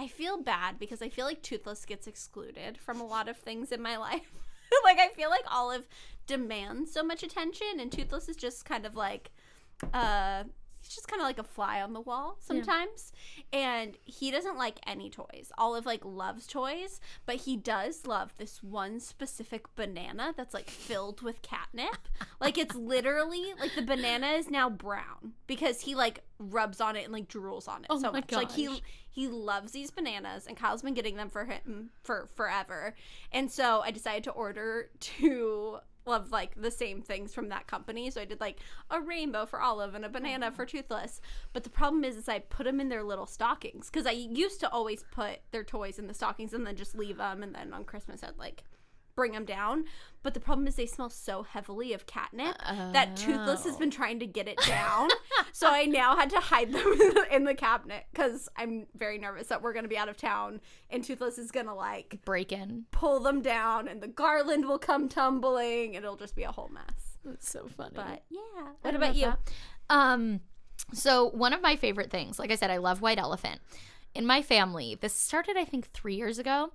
feel bad because I feel like Toothless gets excluded from a lot of things in my life. Like I feel like Olive demands so much attention and Toothless is just kind of like he's just kind of like a fly on the wall sometimes. And he doesn't like any toys. Olive like loves toys, but he does love this one specific banana that's like filled with catnip. Like it's literally like the banana is now brown because he like rubs on it and like drools on it so much. Gosh. Like he loves these bananas and Kyle's been getting them for him for forever. And so I decided to order two of like the same things from that company. So I did like a rainbow for Olive and a banana for Toothless. But the problem is I put them in their little stockings because I used to always put their toys in the stockings and then just leave them, and then on Christmas I'd like bring them down. But the problem is they smell so heavily of catnip that Toothless has been trying to get it down. So I now had to hide them in the cabinet because I'm very nervous that we're going to be out of town and Toothless is going to like break in, pull them down, and the garland will come tumbling and it'll just be a whole mess. That's so funny. But yeah. What about you? So one of my favorite things, like I said, I love White Elephant. In my family, this started I think 3 years ago.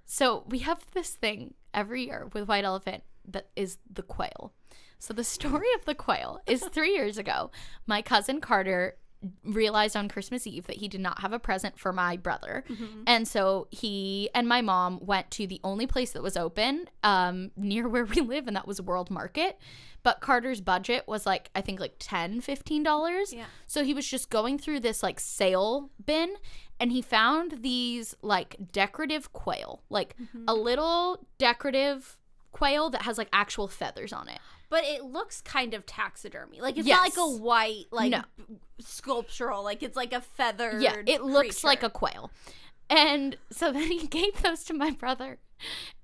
So we have this thing every year with White Elephant that is the Quail. So the story of the quail is 3 years ago. My cousin Carter realized on Christmas Eve that he did not have a present for my brother. And so he and my mom went to the only place that was open near where we live, and that was World Market. But Carter's budget was like, I think like $10-15. Yeah. So he was just going through this like sale bin, and he found these like decorative quail, like a little decorative quail that has like actual feathers on it. But it looks kind of taxidermy. Like, it's Yes. not like a white, like, No. sculptural. Like, it's like a feathered Yeah, it looks creature. like a quail. And so then he gave those to my brother.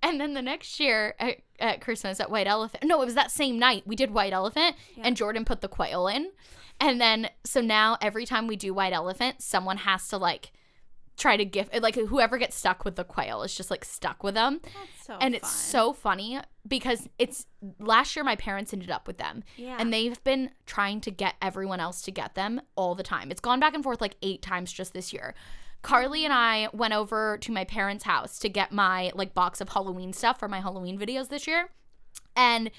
And then the next year at Christmas at White Elephant, no, it was that same night, we did White Elephant, and Jordan put the quail in. And then, so now every time we do White Elephant, someone has to, like, try to gift, like, whoever gets stuck with the quail is just, like, stuck with them. That's so And fun. it's so funny because it's, last year my parents ended up with them. Yeah. And they've been trying to get everyone else to get them all the time. It's gone back and forth like 8 times just this year. Carly and I went over to my parents' house to get my, like, box of Halloween stuff for my Halloween videos this year. And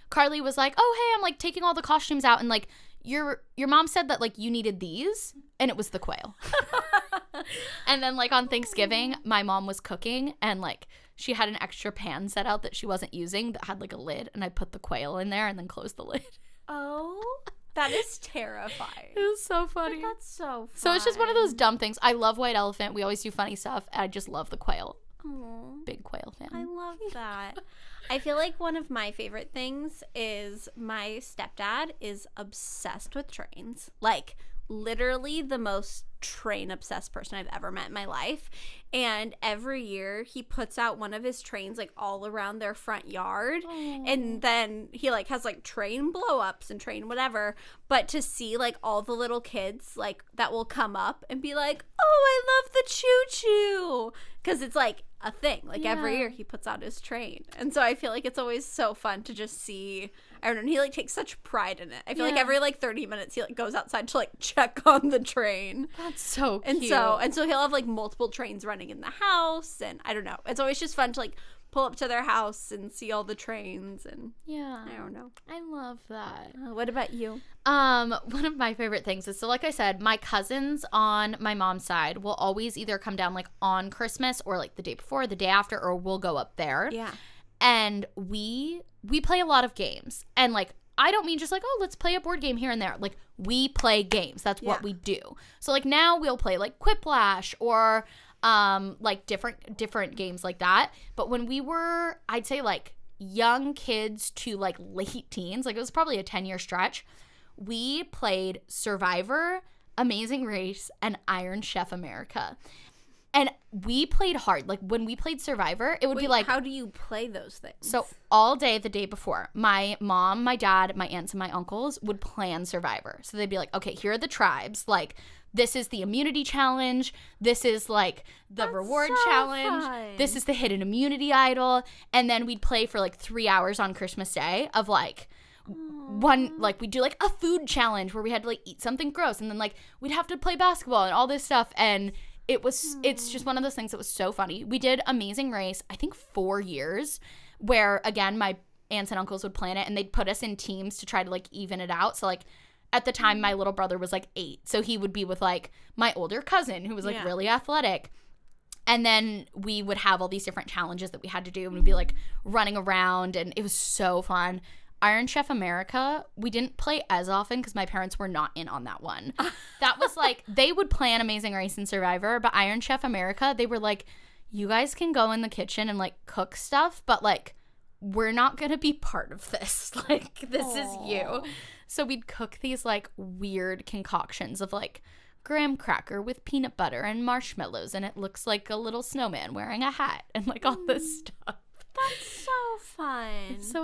Carly was like, oh, hey, I'm, like, taking all the costumes out. And, like, your mom said that, like, you needed these. And it was the quail. And then, like, on Thanksgiving, my mom was cooking. And, like, she had an extra pan set out that she wasn't using that had, like, a lid. And I put the quail in there and then closed the lid. Oh, that is terrifying. It was so funny. But that's so fun. So it's just one of those dumb things. I love White Elephant. We always do funny stuff. I just love the quail. Aw, Big quail fan. I love that. I feel like one of my favorite things is my stepdad is obsessed with trains. Like, literally the most train obsessed person I've ever met in my life. And every year he puts out one of his trains, like, all around their front yard. Aww. And then he, like, has, like, train blow ups and train whatever. But to see, like, all the little kids, like, that will come up and be like, oh, I love the choo-choo. Because it's, like, a thing. Like, every year he puts out his train. And so I feel like it's always so fun to just see. I don't know. And he, like, takes such pride in it. I feel like every, like, 30 minutes he, like, goes outside to, like, check on the train. That's so And cute. so he'll have, like, multiple trains running in the house. And I don't know. It's always just fun to, like, pull up to their house and see all the trains. And yeah, I don't know. I love that. What about you? One of my favorite things is, so like I said, my cousins on my mom's side will always either come down, like, on Christmas or, like, the day before, the day after, or we'll go up there. Yeah. And we play a lot of games. And, like, I don't mean just like, oh, let's play a board game here and there. Like, we play games. That's what we do. So, like, now we'll play, like, Quiplash or like different games like that. But when we were, I'd say, like, young kids to, like, late teens, like, it was probably a 10-year stretch, we played Survivor, Amazing Race, and Iron Chef America. And we played hard. Like, when we played Survivor, it would be like, how do you play those things? so all day the day before, my mom, my dad, my aunts, and my uncles would plan Survivor. So they'd be like, okay, here are the tribes. Like, this is the immunity challenge. This is, like, the reward challenge. Fun. This is the hidden immunity idol. And then we'd play for, like, 3 hours on Christmas Day of, like, one, like, we'd do, like, a food challenge where we had to, like, eat something gross. And then, like, we'd have to play basketball and all this stuff. And it's just one of those things that was so funny. We did Amazing Race, I think 4 years, where, again, my aunts and uncles would plan it, and they'd put us in teams to try to, like, even it out. So, like, at the time, my little brother was, like, 8. So he would be with, like, my older cousin who was, like, really athletic. And then we would have all these different challenges that we had to do, and we'd be, like, running around, and it was so fun. Iron Chef America, we didn't play as often because my parents were not in on that one. That was, like, they would plan Amazing Race and Survivor, but Iron Chef America, they were like, you guys can go in the kitchen and, like, cook stuff, but, like, we're not going to be part of this. Like, this is you. So we'd cook these, like, weird concoctions of, like, graham cracker with peanut butter and marshmallows, and it looks like a little snowman wearing a hat and, like, all this stuff. That's so fun. So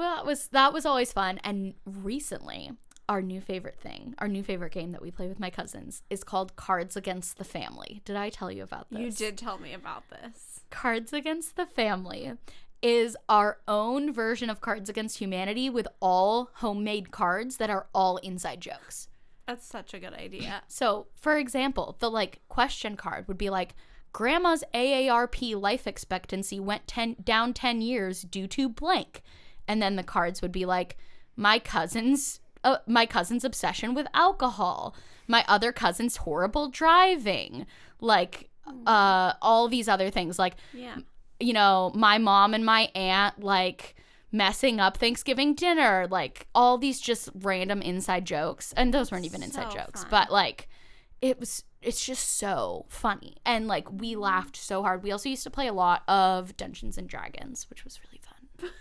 that was always fun. And recently, our new favorite game that we play with my cousins is called Cards Against the Family. Did I tell you about this? You did tell me about this. Cards Against the Family is our own version of Cards Against Humanity with all homemade cards that are all inside jokes. That's such a good idea. So, for example, the, like, question card would be like, Grandma's AARP life expectancy went down 10 years due to blank. And then the cards would be like, my cousin's obsession with alcohol, my other cousin's horrible driving, like all these other things, like you know, my mom and my aunt like messing up Thanksgiving dinner, like all these just random inside jokes. And those weren't even inside jokes, fun. But like it's just so funny. And like we laughed so hard. We also used to play a lot of Dungeons and Dragons, which was really fun.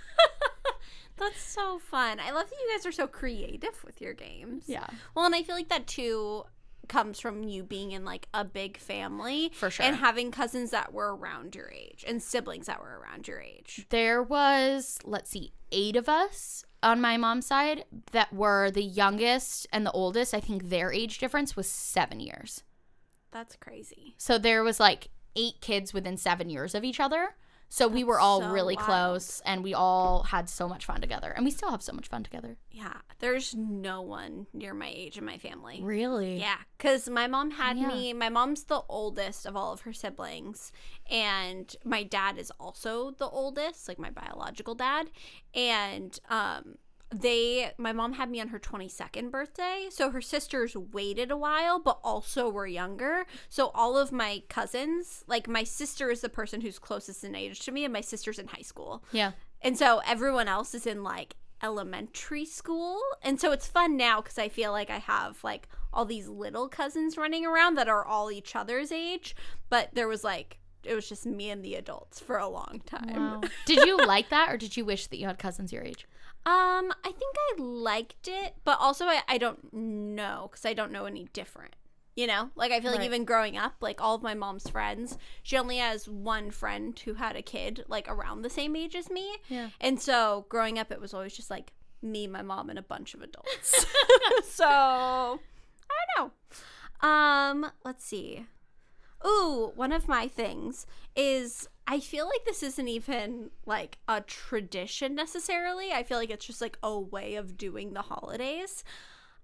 That's so fun. I love that you guys are so creative with your games. Yeah. Well, and I feel like that too comes from you being in like a big family. For sure. And having cousins that were around your age and siblings that were around your age. There was, 8 of us on my mom's side that were the youngest and the oldest. I think their age difference was 7 years. That's crazy. So there was like 8 kids within 7 years of each other. So we were all really close, and we all had so much fun together. And we still have so much fun together. Yeah. There's no one near my age in my family. Really? Yeah. Because my mom had me. My mom's the oldest of all of her siblings. And my dad is also the oldest, like my biological dad. And my mom had me on her 22nd birthday, so her sisters waited a while but also were younger. So all of my cousins, like my sister is the person who's closest in age to me, and my sister's in high school. Yeah. And so everyone else is in like elementary school. And so it's fun now because I feel like I have like all these little cousins running around that are all each other's age, but it was just me and the adults for a long time. Wow. Did you like that, or did you wish that you had cousins your age? I think I liked it, but also I don't know, because I don't know any different, you know? Like, I feel like even growing up, like, all of my mom's friends, she only has one friend who had a kid, like, around the same age as me. Yeah. And so, growing up, it was always just, like, me, my mom, and a bunch of adults. So, I don't know. Let's see. Ooh, one of my things is I feel like this isn't even like a tradition necessarily. I feel like it's just like a way of doing the holidays.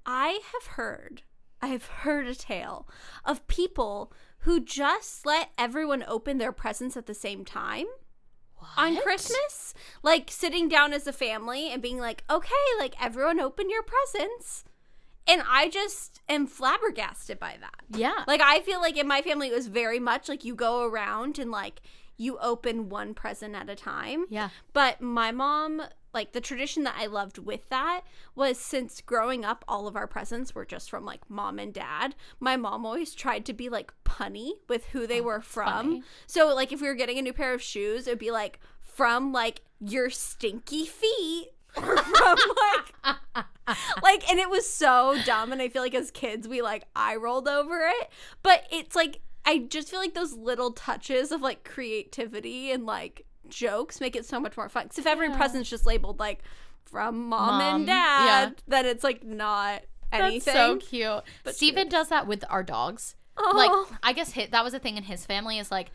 I've heard a tale of people who just let everyone open their presents at the same time. What? On Christmas. Like sitting down as a family and being like, okay, like everyone open your presents. And I just am flabbergasted by that. Yeah. Like, I feel like in my family, it was very much like you go around and, like, you open one present at a time. Yeah. But my mom, like, the tradition that I loved with that was, since growing up, all of our presents were just from, like, mom and dad. My mom always tried to be, like, punny with who they were from. Funny. So, like, if we were getting a new pair of shoes, it would be, like, from, like, your stinky feet. From like and it was so dumb, and I feel like as kids we like eye rolled over it, but it's like I just feel like those little touches of like creativity and like jokes make it so much more fun, because if every present's just labeled like from mom and dad, then it's like not anything. That's so cute. But Steven does that with our dogs. Like, I guess that was a thing in his family, is like,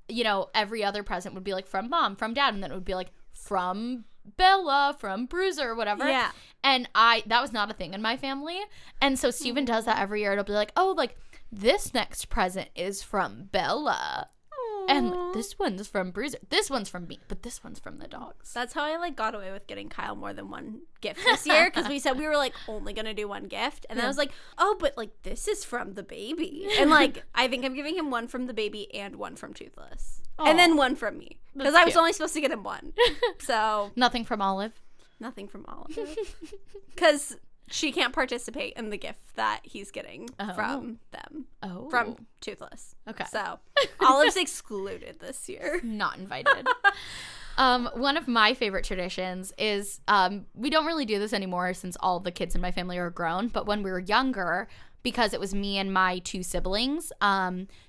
you know, every other present would be like from mom, from dad, and then it would be like from Bella, from Bruiser, whatever. Yeah. And that was not a thing in my family. And so Steven does that every year. It'll be like, oh, like, this next present is from Bella. And like, this one's from Bruiser. This one's from me, but this one's from the dogs. That's how I like got away with getting Kyle more than one gift this year, because we said we were like only gonna do one gift, and then I was like, oh, but like this is from the baby, and like I think I'm giving him one from the baby and one from Toothless, and then one from me, because I was only supposed to get him one. So nothing from Olive. Nothing from Olive, because she can't participate in the gift that he's getting from them. Oh. From Toothless. Okay. So, Olive's excluded this year. Not invited. One of my favorite traditions is, we don't really do this anymore since all the kids in my family are grown, but when we were younger, because it was me and my 2 siblings,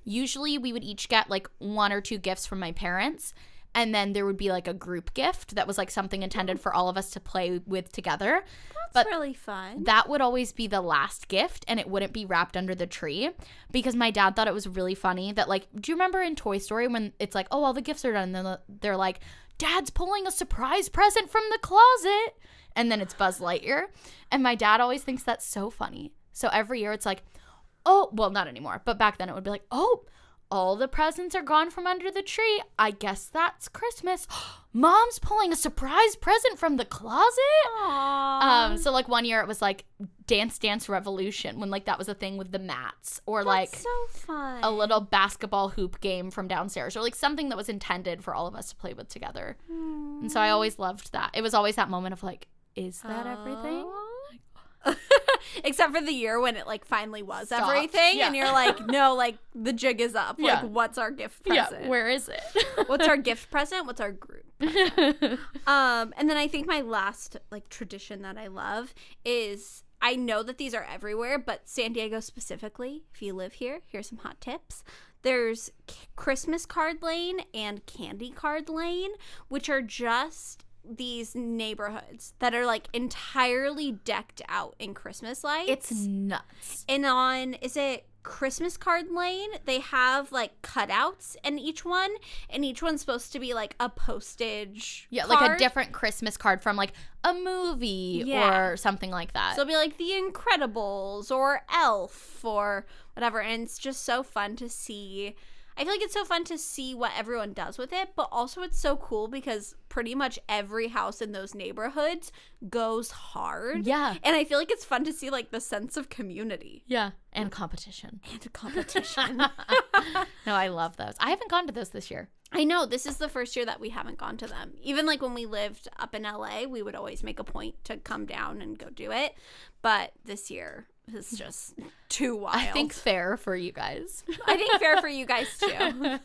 usually we would each get like 1 or 2 gifts from my parents. And then there would be like a group gift that was like something intended for all of us to play with together. That's really fun. That would always be the last gift, and it wouldn't be wrapped under the tree, because my dad thought it was really funny that, like, do you remember in Toy Story when it's like, oh, all the gifts are done, and then they're like, Dad's pulling a surprise present from the closet, and then it's Buzz Lightyear. And my dad always thinks that's so funny. So every year it's like, oh, well, not anymore, but back then it would be like, oh, all the presents are gone from under the tree. I guess that's Christmas. Mom's pulling a surprise present from the closet. Aww. So like one year it was like Dance Dance Revolution, when like that was a thing with the mats, or That's like so fun. a little basketball hoop game from downstairs, or like something that was intended for all of us to play with together. And so I always loved that. It was always that moment of like, is that everything? Except for the year when it like finally was Stopped. everything, and you're like, no, like the jig is up. Yeah. Like, what's our gift present? Yeah, where is it? What's our gift present? What's our group present? And then I think my last like tradition that I love is, I know that these are everywhere, but San Diego specifically, if you live here, here's some hot tips. There's Christmas card lane and candy card lane, which are just these neighborhoods that are like entirely decked out in Christmas lights. It's nuts. And on, is it Christmas card lane, they have like cutouts in each one, and each one's supposed to be like a postage card. Like a different Christmas card from like a movie or something like that. So it'll be like The Incredibles or Elf or whatever, and it's just so fun to see. I feel like it's so fun to see what everyone does with it, but also it's so cool because pretty much every house in those neighborhoods goes hard. Yeah. And I feel like it's fun to see like the sense of community. Yeah. And competition. And competition. No, I love those. I haven't gone to those this year. I know. This is the first year that we haven't gone to them. Even like when we lived up in LA, we would always make a point to come down and go do it. But this year is just too wild. I think fair for you guys. I think fair for you guys too.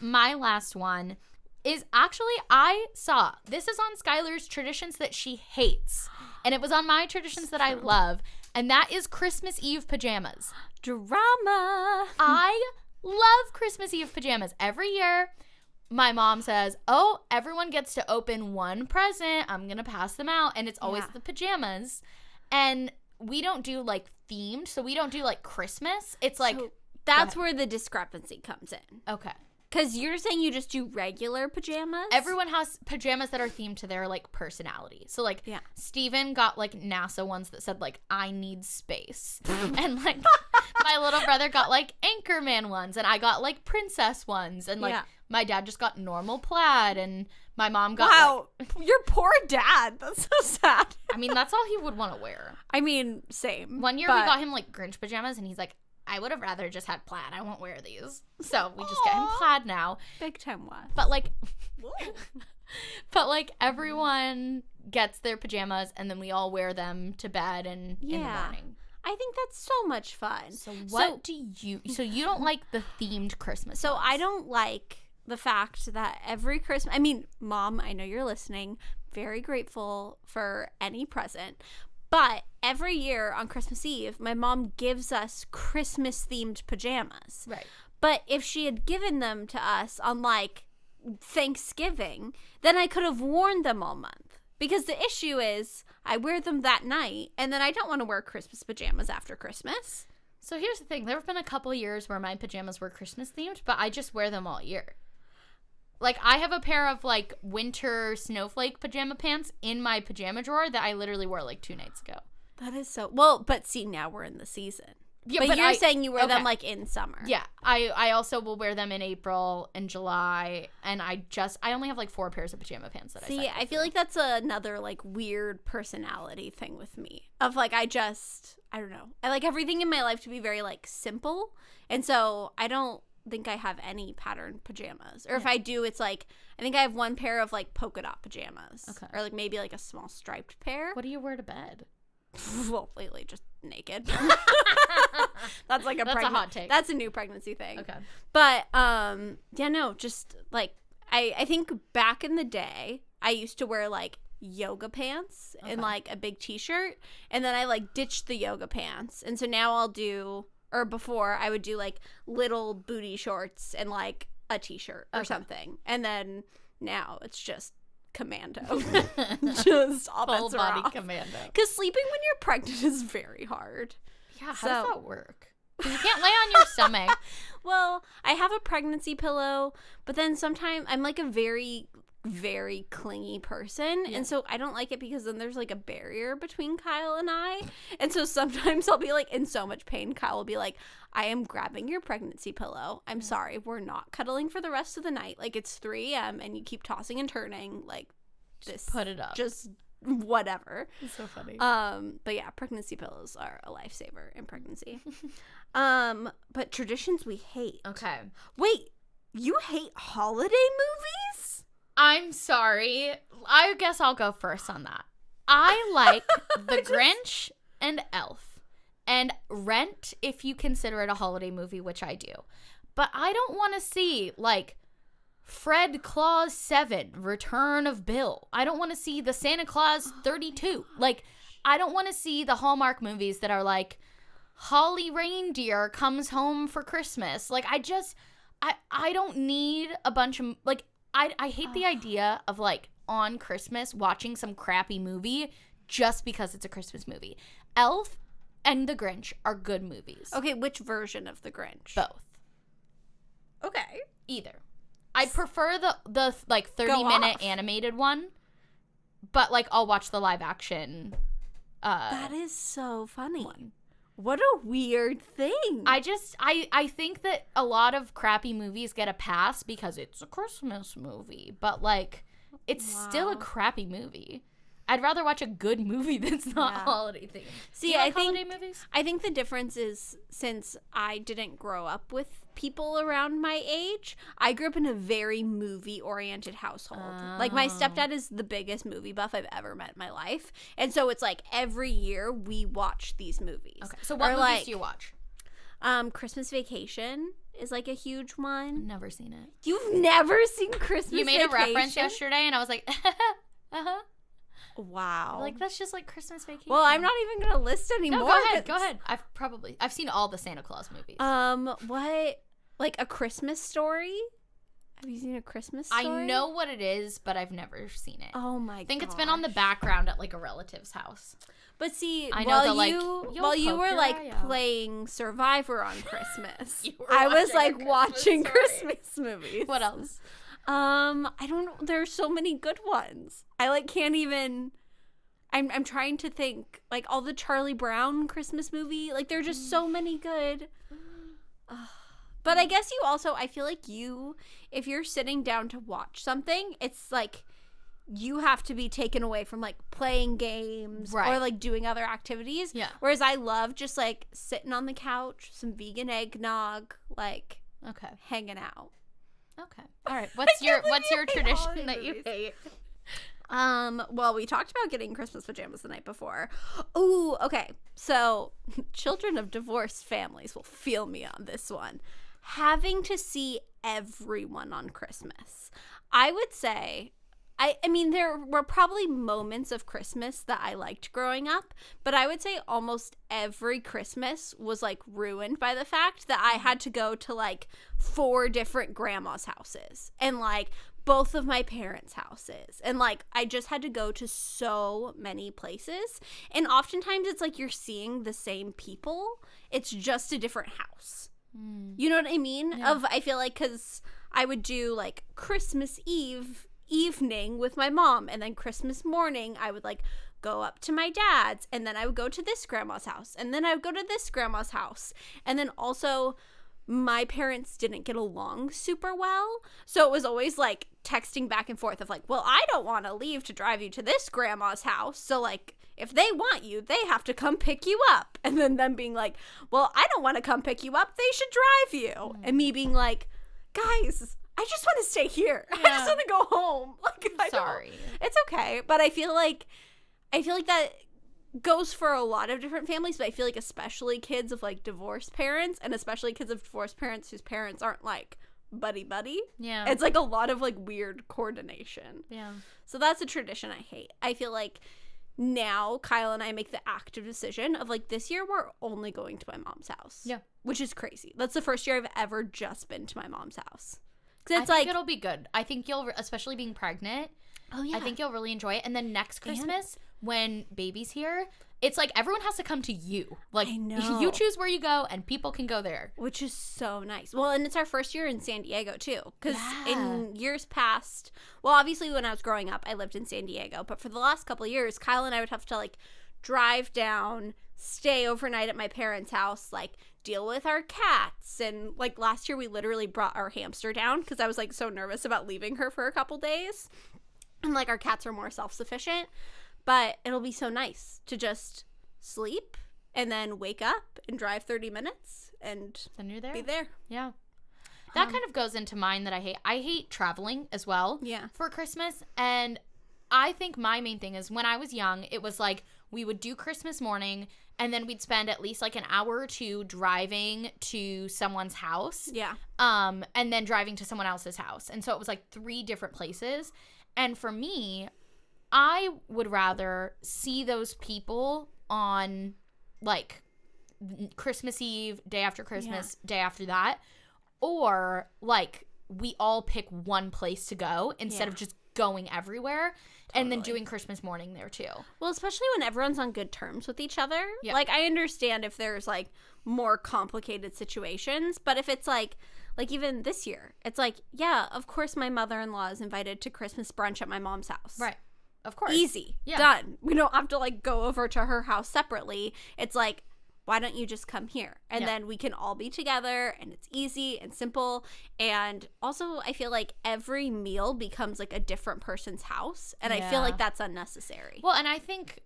My last one is actually, I saw, this is on Skylar's traditions that she hates, and it was on my traditions that I love, and that is Christmas Eve pajamas. Drama. I love Christmas Eve pajamas. Every year, my mom says, oh, everyone gets to open one present. I'm going to pass them out. And it's always the pajamas. And we don't do like themed. So we don't do like Christmas. It's like. So that's where the discrepancy comes in. Okay. Because you're saying you just do regular pajamas? Everyone has pajamas that are themed to their like personality. So like Steven got like NASA ones that said like, I need space. And like my little brother got like Anchorman ones, and I got like princess ones, and like my dad just got normal plaid, and my mom got your poor dad. That's so sad. I mean, that's all he would want to wear. I mean, same. One year we got him like Grinch pajamas, and he's like, I would have rather just had plaid. I won't wear these. So we just get him plaid now. Big time was. But like everyone gets their pajamas, and then we all wear them to bed and in the morning. I think that's so much fun. So so you don't like the themed Christmas So ones. I don't like the fact that every Christmas, I mean, Mom, I know you're listening, very grateful for any present. But every year on Christmas Eve, my mom gives us Christmas-themed pajamas. Right. But if she had given them to us on, like, Thanksgiving, then I could have worn them all month. Because the issue is, I wear them that night, and then I don't want to wear Christmas pajamas after Christmas. So here's the thing. There have been a couple years where my pajamas were Christmas-themed, but I just wear them all year. Like, I have a pair of, like, winter snowflake pajama pants in my pajama drawer that I literally wore, like, 2 nights ago. That is so... Well, but see, now we're in the season. Yeah, but you're saying you wear them, like, in summer. Yeah. I also will wear them in April and July, and I only have, like, 4 pairs of pajama pants that I cycle I feel like that's another, like, weird personality thing with me. Of, like, I don't know. I like everything in my life to be very, like, simple. And so I don't think I have any patterned pajamas, or if I do, it's like I think I have 1 pair of like polka dot pajamas, or like maybe like a small striped pair. What do you wear to bed? Well, lately just naked. That's like a hot take. That's a new pregnancy thing. Okay. But just like I think back in the day I used to wear like yoga pants and like a big t-shirt, and then I like ditched the yoga pants, and so now I'll do, or before I would do like little booty shorts and like a t-shirt or something. And then now it's just commando. Just all full bets are body off. commando. Because sleeping when you're pregnant is very hard. Yeah, how does that work? You can't lay on your stomach. Well, I have a pregnancy pillow, but then sometimes I'm like a very very clingy person. Yeah. And so I don't like it because then there's, like, a barrier between Kyle and I. And so sometimes I'll be, like, in so much pain. Kyle will be like, I am grabbing your pregnancy pillow. I'm sorry. We're not cuddling for the rest of the night. Like, it's 3 a.m. and you keep tossing and turning. Like, this. Put it up. Just whatever. It's so funny. But yeah, pregnancy pillows are a lifesaver in pregnancy. But traditions we hate. Okay. Wait, you hate holiday movies? I'm sorry. I guess I'll go first on that. I like The Grinch and Elf. And Rent, if you consider it a holiday movie, which I do. But I don't want to see, like, Fred Claus 7, Return of Bill. I don't want to see the Santa Claus 32. Like, I don't want to see the Hallmark movies that are like, Holly Reindeer comes home for Christmas. Like, I don't need a bunch of, like, I hate the idea of, like, on Christmas watching some crappy movie just because it's a Christmas movie. Elf and The Grinch are good movies. Okay, which version of The Grinch? Both. Okay. Either. I prefer the like 30-minute animated one, but, like, I'll watch the live action. That is so funny. One. What a weird thing. I think that a lot of crappy movies get a pass because it's a Christmas movie, but, like, it's still a crappy movie. I'd rather watch a good movie that's not holiday themed. See, I think holiday movies? I think the difference is, since I didn't grow up with people around my age, I grew up in a very movie-oriented household. Like, my stepdad is the biggest movie buff I've ever met in my life. And so it's like every year we watch these movies. Okay. So what movies do you watch? Christmas Vacation is, like, a huge one. Never seen it. You've never seen Christmas Vacation? You made a reference yesterday and I was like, uh-huh. Wow. Like, that's just like Christmas Vacation. Well, I'm not even going to list anymore. No, go ahead. I've seen all the Santa Claus movies. What? Like A Christmas Story? Have you seen A Christmas Story? I know what it is, but I've never seen it. Oh my god. I think it's been on the background at, like, a relative's house. But see, I know while you were, like, playing Survivor on Christmas, I was, like, watching Christmas movies. What else? I don't know. There's so many good ones. I, like, can't even. I'm trying to think. Like, all the Charlie Brown Christmas movie. Like, there are just so many good. But I guess I feel like if you're sitting down to watch something, it's like you have to be taken away from, like, playing games or, like, doing other activities. Yeah. Whereas I love just, like, sitting on the couch, some vegan eggnog, like, hanging out. Okay. All right. What's your tradition that you hate? Well, we talked about getting Christmas pajamas the night before. Ooh, okay. So, children of divorced families will feel me on this one. Having to see everyone on Christmas. I would say, I mean, there were probably moments of Christmas that I liked growing up, but I would say almost every Christmas was, like, ruined by the fact that I had to go to, like, 4 different grandma's houses and, like, both of my parents' houses. And, like, I just had to go to so many places. And oftentimes it's like you're seeing the same people. It's just a different house. You know what I mean? Yeah. I feel like, because I would do, like, Christmas evening with my mom, and then Christmas morning I would, like, go up to my dad's, and then I would go to this grandma's house, and then I would go to this grandma's house. And then also my parents didn't get along super well, so it was always, like, texting back and forth of, like, well, I don't want to leave to drive you to this grandma's house, so, like, if they want you, they have to come pick you up. And then them being like, well, I don't want to come pick you up, they should drive you. And me being like, guys, I just want to stay here. Yeah. I just want to go home. Like, sorry. It's okay. But I feel like that goes for a lot of different families, but I feel like especially kids of, like, divorced parents, and especially kids of divorced parents whose parents aren't, like, buddy. Yeah. It's, like, a lot of, like, weird coordination. Yeah. So that's a tradition I hate. I feel like now Kyle and I make the active decision of, like, this year we're only going to my mom's house. Yeah. Which is crazy. That's the first year I've ever just been to my mom's house. I think it'll be good. I think you'll, especially being pregnant, I think you'll really enjoy it. And then next Christmas, when baby's here, it's like everyone has to come to you. Like, I know. You choose where you go and people can go there. Which is so nice. Well, and it's our first year in San Diego, too. Because in years past, well, obviously when I was growing up, I lived in San Diego. But for the last couple of years, Kyle and I would have to, like, drive down, stay overnight at my parents' house, like, deal with our cats. And, like, last year we literally brought our hamster down because I was, like, so nervous about leaving her for a couple days. And, like, our cats are more self-sufficient. But it'll be so nice to just sleep and then wake up and drive 30 minutes and then you're there. Be there. Yeah. That kind of goes into mine that I hate. I hate traveling as well for Christmas. And I think my main thing is when I was young, it was like we would do Christmas morning and then we'd spend at least like an hour or two driving to someone's house. Yeah. And then driving to someone else's house. And so it was like 3 different places. And for me, I would rather see those people on, like, Christmas Eve, day after Christmas, day after that, or, like, we all pick one place to go instead of just going everywhere and then doing Christmas morning there, too. Well, especially when everyone's on good terms with each other. Yeah. Like, I understand if there's, like, more complicated situations, but if it's, like, even this year, it's like, yeah, of course my mother-in-law is invited to Christmas brunch at my mom's house. Right. Of course. Easy. Yeah. Done. We don't have to, like, go over to her house separately. It's like, why don't you just come here? And then we can all be together and it's easy and simple. And also, I feel like every meal becomes, like, a different person's house. And I feel like that's unnecessary. Well, and I think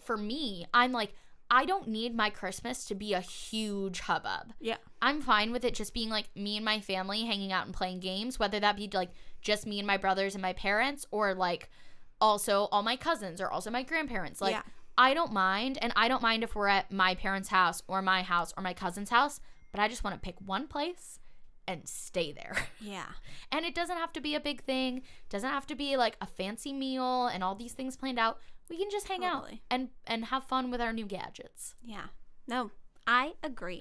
for me, I'm like, I don't need my Christmas to be a huge hubbub. Yeah. I'm fine with it just being, like, me and my family hanging out and playing games, whether that be, like, just me and my brothers and my parents or, like, also all my cousins or also my grandparents. Like, I don't mind. And I don't mind if we're at my parents' house or my cousin's house. But I just want to pick one place and stay there. Yeah. And it doesn't have to be a big thing. It doesn't have to be, like, a fancy meal and all these things planned out. We can just hang out and have fun with our new gadgets. Yeah. No, I agree.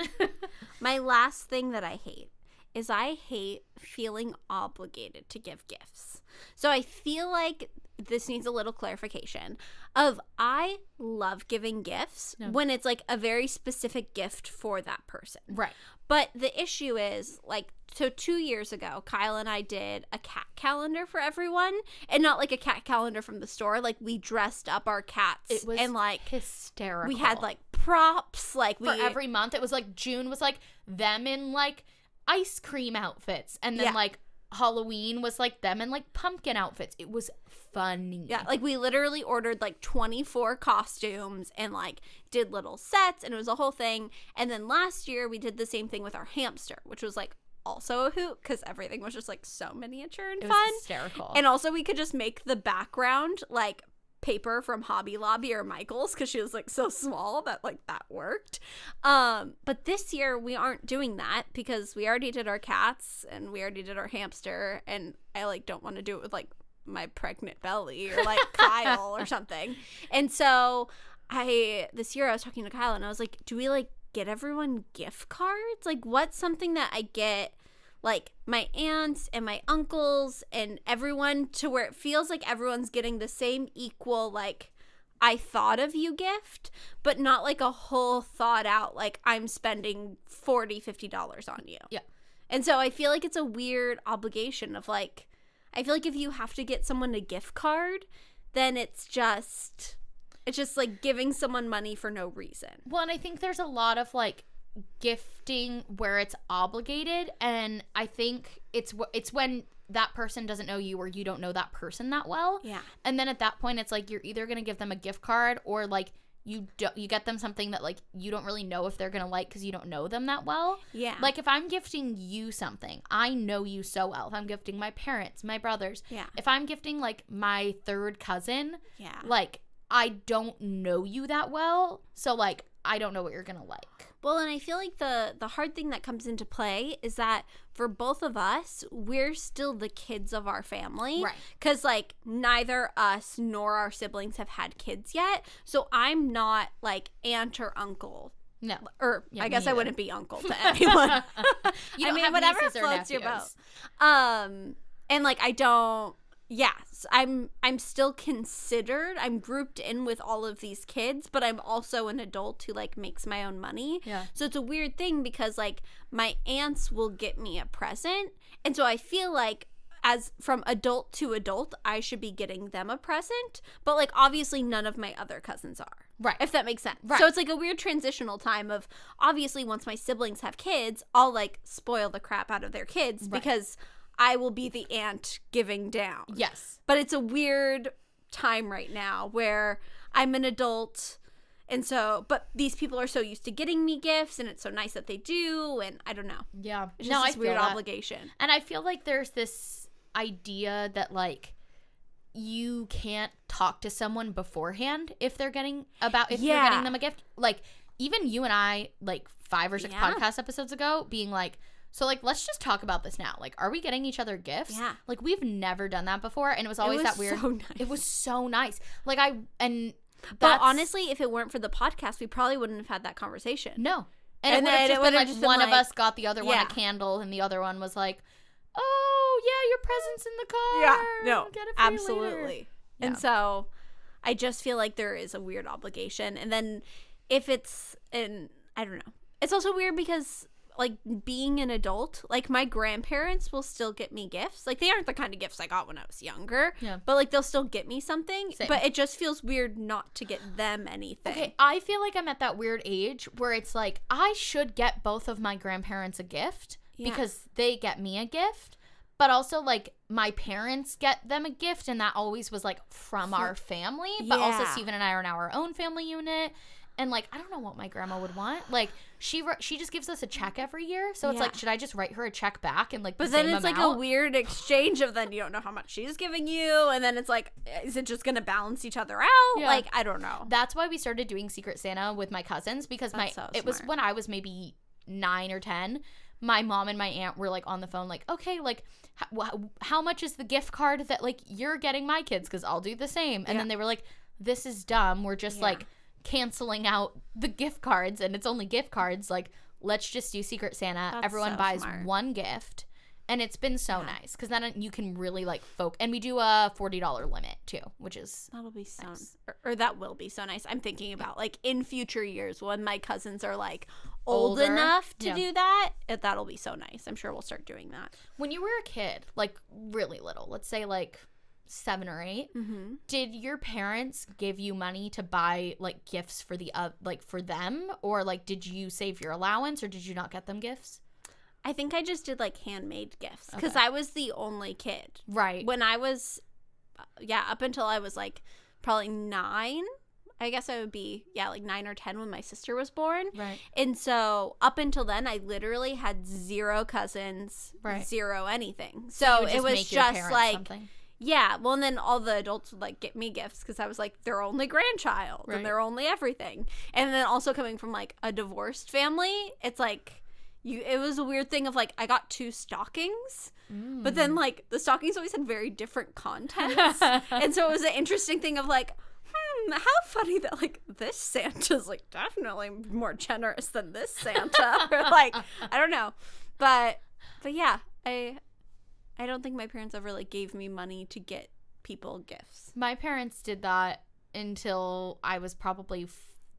My last thing that I hate is I hate feeling obligated to give gifts. So I feel like this needs a little clarification of I love giving gifts when it's like a very specific gift for that person. Right. But the issue is, like, so 2 years ago, Kyle and I did a cat calendar for everyone, and not like a cat calendar from the store. Like, we dressed up our cats. It was and, like, hysterical. We had, like, props. Like, for every month. It was like June was like them in, like, ice cream outfits, and then like Halloween was like them in, like, pumpkin outfits. It was funny. Yeah, like, we literally ordered, like, 24 costumes and, like, did little sets, and it was a whole thing. And then last year we did the same thing with our hamster, which was, like, also a hoot because everything was just, like, so miniature and fun. It was hysterical. And also we could just make the background, like, paper from Hobby Lobby or Michael's because she was, like, so small that, like, that worked. But this year we aren't doing that because we already did our cats and we already did our hamster, and I, like, don't want to do it with, like, my pregnant belly or, like, Kyle or something. And so this year I was talking to Kyle and I was like, do we, like, get everyone gift cards? Like, what's something that I get, like, my aunts and my uncles and everyone, to where it feels like everyone's getting the same equal, like, I thought of you gift, but not, like, a whole thought out, like, I'm spending $40-$50 on you. Yeah. And so I feel like it's a weird obligation of, like, I feel like if you have to get someone a gift card, then it's just like giving someone money for no reason. Well, and I think there's a lot of, like, gifting where it's obligated, and I think it's when that person doesn't know you or you don't know that person that well. Yeah. And then at that point it's like you're either going to give them a gift card or, like, you get them something that, like, you don't really know if they're going to like because you don't know them that well. Yeah. Like, if I'm gifting you something, I know you so well. If I'm gifting my parents, my brothers. Yeah. If I'm gifting, like, my third cousin. Yeah. Like, I don't know you that well. So, like, I don't know what you're going to like. Well, and I feel like the hard thing that comes into play is that for both of us, we're still the kids of our family. Right. Because, like, neither us nor our siblings have had kids yet. So I'm not, like, aunt or uncle. No. Or Yeah, I guess me I either. wouldn't be uncle to anyone. You don't I mean, have whatever nieces or floats your boat. nephews. And, like, I don't, Yes, I'm still considered. I'm grouped in with all of these kids, but I'm also an adult who like makes my own money. Yeah. So it's a weird thing because like my aunts will get me a present, and so I feel like as from adult to adult, I should be getting them a present, but like obviously none of my other cousins are. Right. If that makes sense. Right. So it's like a weird transitional time of obviously once my siblings have kids, I'll like spoil the crap out of their kids because I will be the aunt giving down. Yes. But it's a weird time right now where I'm an adult, and so, but these people are so used to getting me gifts, and it's so nice that they do, and I don't know. Yeah. It's just this weird obligation. And I feel like there's this idea that, like, you can't talk to someone beforehand if you're getting them a gift. Like, even you and I, like, 5 or 6 podcast episodes ago, being like, so, like, let's just talk about this now. Like, are we getting each other gifts? Yeah. Like, we've never done that before, and it was always that weird. So nice. It was so nice. Like, but honestly, if it weren't for the podcast, we probably wouldn't have had that conversation. No. And it would have just been like, one of us got the other one a candle, and the other one was like, oh, yeah, your present's in the car. Yeah. No, get it for absolutely. You Yeah. And so I just feel like there is a weird obligation. And then if it's, and I don't know. It's also weird because, like, being an adult, like, my grandparents will still get me gifts. Like, they aren't the kind of gifts I got when I was younger. Yeah. But, like, they'll still get me something. Same. But it just feels weird not to get them anything. Okay, I feel like I'm at that weird age where it's like, I should get both of my grandparents a gift because they get me a gift. But also, like, my parents get them a gift, and that always was, like, from our family. But also, Steven and I are now our own family unit. And, like, I don't know what my grandma would want. Like, she just gives us a check every year. So it's like, should I just write her a check back and, like, the same amount? But then it's, like, a weird exchange of then you don't know how much she's giving you. And then it's, like, is it just going to balance each other out? Yeah. Like, I don't know. That's why we started doing Secret Santa with my cousins. Because it was when I was maybe 9 or 10. My mom and my aunt were, like, on the phone, like, okay, like, how much is the gift card that, like, you're getting my kids? Because I'll do the same. And then they were like, this is dumb. We're just, like, canceling out the gift cards, and it's only gift cards. Like, let's just do Secret Santa. That's Everyone so buys smart. one gift. And it's been so nice because then you can really, like, and we do a $40 limit, too, which is that'll be so nice. Or that will be so nice. I'm thinking about, like, in future years when my cousins are, like, old Older. enough to do that, that'll be so nice. I'm sure we'll start doing that. When you were a kid, like, really little, let's say, like, 7 or 8, did your parents give you money to buy, like, gifts for for them? Or, like, did you save your allowance, or did you not get them gifts? I think I just did, like, handmade gifts because I was the only kid. Right. When I was, up until I was, like, probably 9. I guess I would be, like, 9 or 10 when my sister was born. Right. And so up until then, I literally had 0 cousins, 0 anything. So it was just, like, something. Yeah. Well, and then all the adults would, like, get me gifts because I was, like, their only grandchild and their only everything. And then also coming from, like, a divorced family, it's, like, it was a weird thing of, like, I got 2 stockings, but then, like, the stockings always had very different contents. And so it was an interesting thing of, like, how funny that, like, this Santa's, like, definitely more generous than this Santa. Or, like, I don't know. But yeah, I don't think my parents ever, like, gave me money to get people gifts. My parents did that until I was probably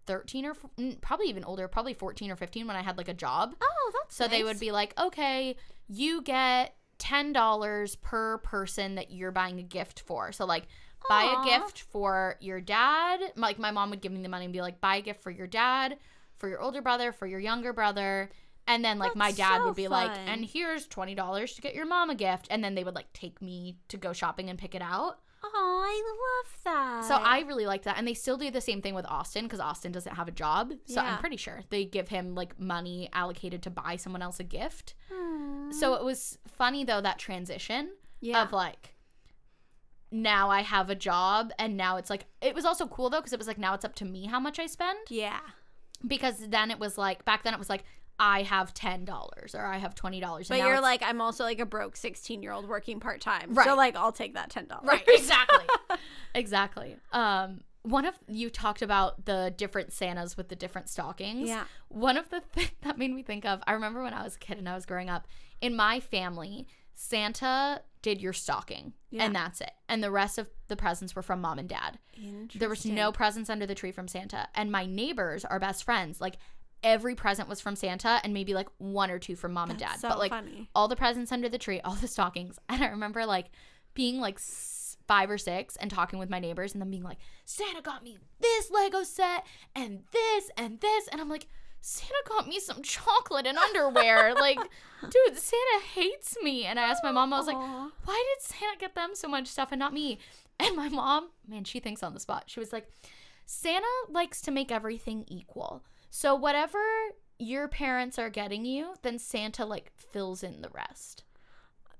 13 or probably even older, probably 14 or 15 when I had, like, a job. Oh, that's so nice. They would be like, okay, you get $10 per person that you're buying a gift for. So, like, buy a gift for your dad. Like, my mom would give me the money and be like, buy a gift for your dad, for your older brother, for your younger brother. And then, like, my dad would be like, and here's $20 to get your mom a gift. And then they would, like, take me to go shopping and pick it out. Oh, I love that. So I really like that. And they still do the same thing with Austin because Austin doesn't have a job. So I'm pretty sure they give him, like, money allocated to buy someone else a gift. So it was funny, though, that transition of, like, now I have a job, and now it's, like, it was also cool, though, because it was, like, now it's up to me how much I spend. Yeah. Because then it was, like, back then it was, like, I have $10 or I have $20. But you're like, I'm also, like, a broke 16-year-old working part-time. Right. So, like, I'll take that $10. Right, exactly. Exactly. You talked about the different Santas with the different stockings. Yeah. One of the things that made me think of, I remember when I was a kid and I was growing up, in my family, Santa did your stocking, and that's it. And the rest of the presents were from mom and dad. There was no presents under the tree from Santa. And my neighbors are best friends. Like, every present was from Santa and maybe, like, 1 or 2 from mom and dad. So but, like, funny. all the presents under the tree, all the stockings. And I remember, like, being, like, 5 or 6 and talking with my neighbors and them being like, Santa got me this Lego set and this and this. And I'm like, Santa got me some chocolate and underwear. Like, dude, Santa hates me. And I asked my mom, I was like, why did Santa get them so much stuff and not me? And my mom, man, she thinks on the spot. She was like, Santa likes to make everything equal. So whatever your parents are getting you, then Santa, like, fills in the rest.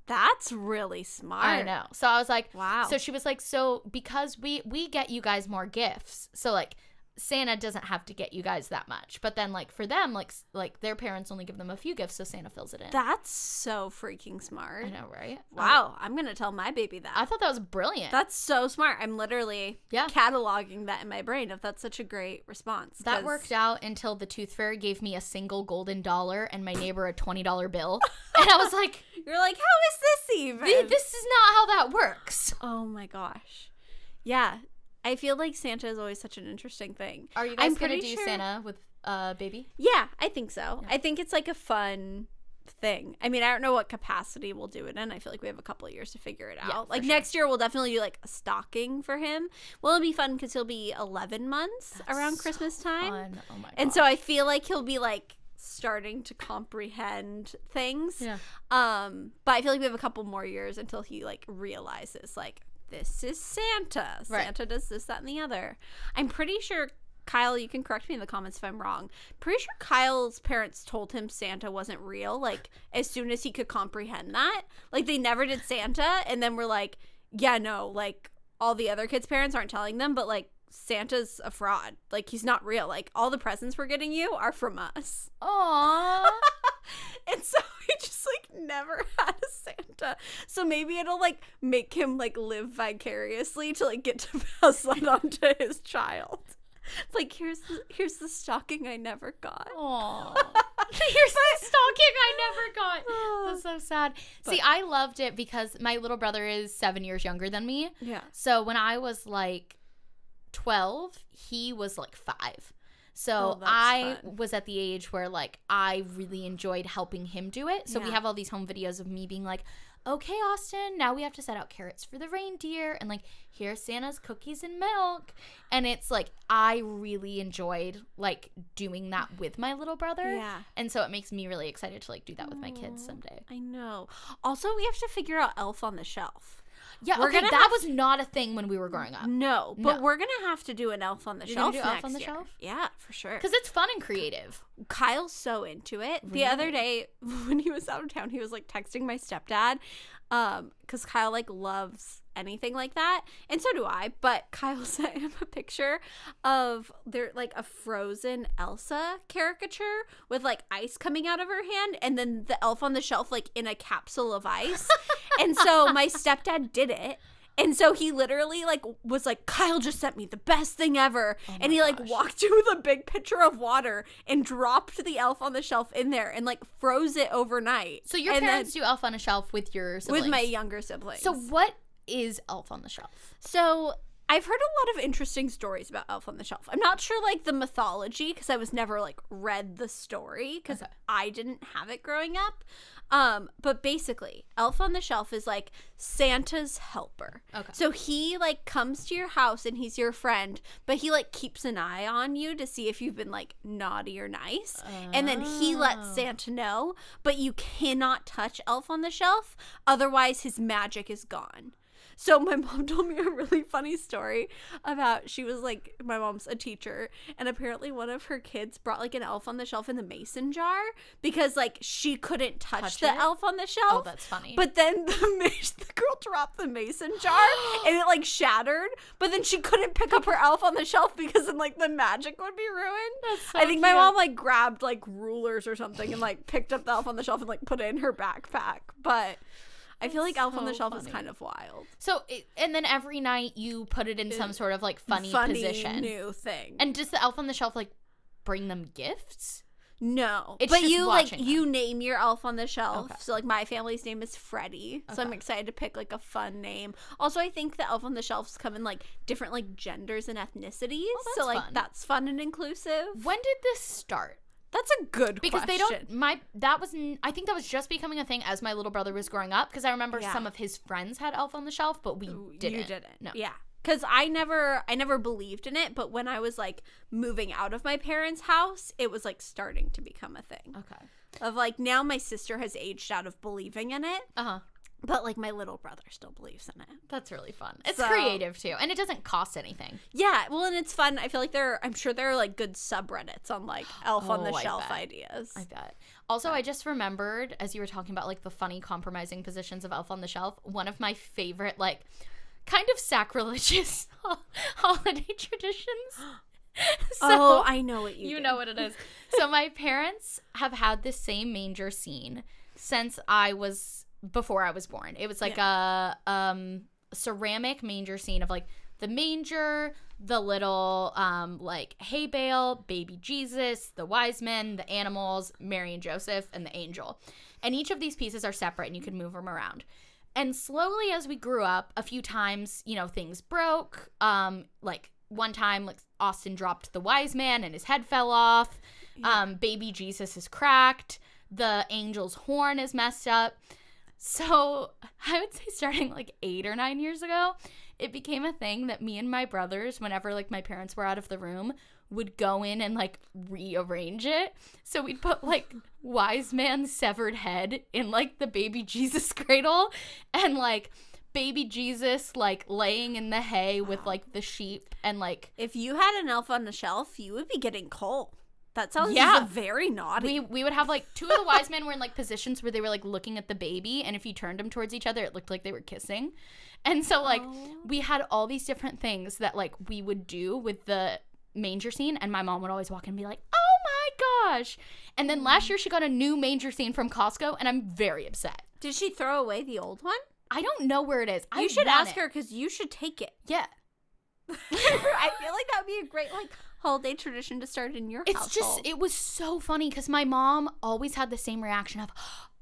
That's really smart. I know. So I was like, wow. So she was like, so because we get you guys more gifts, so, like, Santa doesn't have to get you guys that much. But then, like, for them, like their parents only give them a few gifts, so Santa fills it in. That's so freaking smart. I know, right? Wow. I'm going to tell my baby that. I thought that was brilliant. That's so smart. I'm literally cataloging that in my brain if that's such a great response. That worked out until the tooth fairy gave me a single golden dollar and my neighbor a $20 bill. And I was like, you're like, how is this even? This is not how that works. Oh my gosh. Yeah. I feel like Santa is always such an interesting thing. Are you guys going to do Santa with baby? Yeah, I think so. Yeah. I think it's like a fun thing. I mean, I don't know what capacity we'll do it in. I feel like we have a couple of years to figure it out. Yeah, like next year, we'll definitely do like a stocking for him. Well, it'll be fun because he'll be 11 months around Christmas time. Fun. Oh my gosh. And so I feel like he'll be like starting to comprehend things. Yeah. But I feel like we have a couple more years until he like realizes like, this is Santa. Right. Santa does this, that, and the other. I'm pretty sure, Kyle, you can correct me in the comments if I'm wrong. Pretty sure Kyle's parents told him Santa wasn't real, like, as soon as he could comprehend that. Like, they never did Santa, and then we're like, yeah, no, like, all the other kids' parents aren't telling them, but, like, Santa's a fraud. Like, he's not real. Like, all the presents we're getting you are from us. Aww. And so he just, like, never had a Santa. So maybe it'll, like, make him, like, live vicariously to, like, get to pass that on to his child. It's like, here's the stocking I never got. Aww. Here's the stocking I never got. That's so sad. See, I loved it because my little brother is 7 years younger than me. Yeah. So when I was, like, 12, he was, like, 5. So I was at the age where, like, I really enjoyed helping him do it. So we have all these home videos of me being like, okay, Austin, now we have to set out carrots for the reindeer. And, like, here's Santa's cookies and milk. And it's, like, I really enjoyed, like, doing that with my little brother. Yeah. And so it makes me really excited to, like, do that with my kids someday. I know. Also, we have to figure out Elf on the Shelf. Yeah, okay, that was not a thing when we were growing up. No, but we're going to have to do an Elf on the Shelf next Elf on the year. Shelf? Yeah, for sure. Because it's fun and creative. Kyle's so into it. Really? The other day, when he was out of town, he was, like, texting my stepdad, because Kyle, like, loves anything like that, and so do I, but Kyle sent him a picture of a frozen Elsa caricature with, like, ice coming out of her hand, and then the Elf on the Shelf, like, in a capsule of ice. And so my stepdad did it. And so he literally, like, was like, Kyle just sent me the best thing ever. And he, like, walked to with a big pitcher of water and dropped the Elf on the Shelf in there and, like, froze it overnight. So your parents do Elf on a Shelf with your siblings? With my younger siblings. So what is Elf on the Shelf? So I've heard a lot of interesting stories about Elf on the Shelf. I'm not sure, like, the mythology, because I was never, like, read the story, because I didn't have it growing up. But basically, Elf on the Shelf is, like, Santa's helper. Okay. So he, like, comes to your house and he's your friend, but he, like, keeps an eye on you to see if you've been, like, naughty or nice. And then he lets Santa know, but you cannot touch Elf on the Shelf, otherwise his magic is gone. So my mom told me a really funny story about, she was like, my mom's a teacher, and apparently one of her kids brought, like, an Elf on the Shelf in the mason jar because, like, she couldn't touch the Elf on the Shelf. Oh, that's funny. But then the girl dropped the mason jar and it, like, shattered, but then she couldn't pick up her Elf on the Shelf because then, like, the magic would be ruined. That's so I think cute. my mom, like, grabbed, like, rulers or something and, like, picked up the Elf on the Shelf and, like, put it in her backpack. But I feel like Elf on the Shelf is kind of wild. So, and then every night you put it in some sort of, like, funny position. New thing. And does the Elf on the Shelf, like, bring them gifts? No. It's but just you, like, watching them. you name your elf on the shelf. Okay. So, like, my family's name is Freddie. So Okay. I'm excited to pick, like, a fun name. Also, I think the elf on the shelves come in, like, different, like, genders and ethnicities. that's so, like, fun. that's fun and inclusive. When did this start? That's a good Because question. I think that was just becoming a thing as my little brother was growing up, because I remember Yeah. some of his friends had elf on the shelf, but we didn't. You didn't. No. Yeah. Because I never believed in it, but when I was, like, moving out of my parents' house, it was, like, starting to become a thing. Okay. Of, like, now my sister has aged out of believing in it, Uh-huh. but, like, my little brother still believes in it. That's really fun. It's So- creative, too, and it doesn't cost anything. Yeah, well, and it's fun. I feel like I'm sure there are, like, good subreddits on, like, elf on the Oh, I shelf bet. ideas. I bet. Also, I just remembered, as you were talking about, like, the funny compromising positions of elf on the shelf, one of my favorite, like, kind of sacrilegious holiday traditions. Oh, I know what you do. know what it is. So my parents have had this same manger scene since before I was born. It was like a ceramic manger scene of, like, the manger, the little like hay bale, baby Jesus, the wise men, the animals, Mary and Joseph, and the angel. And each of these pieces are separate and you can move them around. And slowly as we grew up, a few times, things broke. Like one time, like, Austin dropped the wise man and his head fell off. Baby Jesus is cracked. The angel's horn is messed up. So I would say starting like 8 or 9 years ago, it became a thing that me and my brothers, whenever like my parents were out of the room, would go in and like rearrange it. So we'd put like wise man's severed head in like the baby Jesus cradle, and like baby Jesus like laying in the hay with like the sheep, and like If you had an elf on the shelf, you would be getting coal. That sounds very naughty. we would have like 2 of the wise men were in like positions where they were like looking at the baby, and if you turned them towards each other, it looked like they were kissing. And so like we had all these different things that like we would do with the manger scene, and my mom would always walk in and be like, oh my gosh. And then last year she got a new manger scene from Costco, and I'm very upset. Did she throw away the old one? I don't know where it is. You should ask her, because you should take it. Yeah. I feel like that would be a great like holiday tradition to start in your household. It was so funny because my mom always had the same reaction of,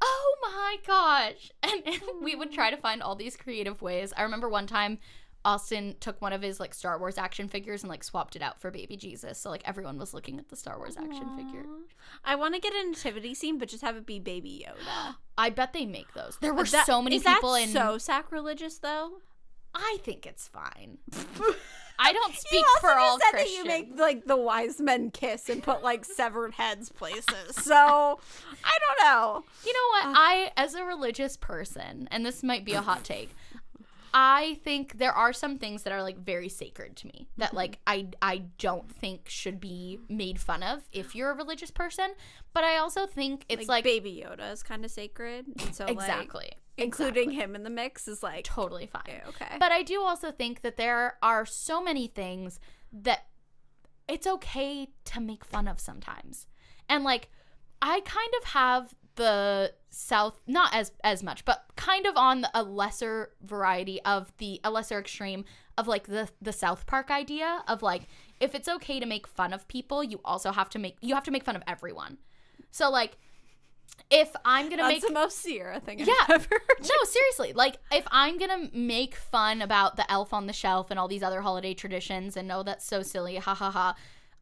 oh my gosh. And we would try to find all these creative ways. I remember one time Austin took one of his like Star Wars action figures and like swapped it out for baby Jesus. So like everyone was looking at the Star Wars action figure. I want to get a nativity scene, but just have it be baby Yoda. I bet they make those. There were so many people in. Is that so sacrilegious though? I think it's fine. I don't speak you for also all said Christians. that you make like the wise men kiss and put like severed heads places. So I don't know. You know what? I, as a religious person, and this might be a hot take, I think there are some things that are like very sacred to me that like I don't think should be made fun of if you're a religious person. But I also think it's like baby Yoda is kind of sacred. And so exactly. Like, including him in the mix is like totally fine. Okay. But I do also think that there are so many things that it's okay to make fun of sometimes. And like I kind of have the South, not as much, but kind of on a lesser variety of a lesser extreme of like the South Park idea of like, if it's okay to make fun of people, you also have to make fun of everyone. So like, if I'm gonna That's the most Sierra thing I've ever heard. No, seriously. Like, if I'm gonna make fun about the elf on the shelf and all these other holiday traditions and no, that's so silly, ha ha ha,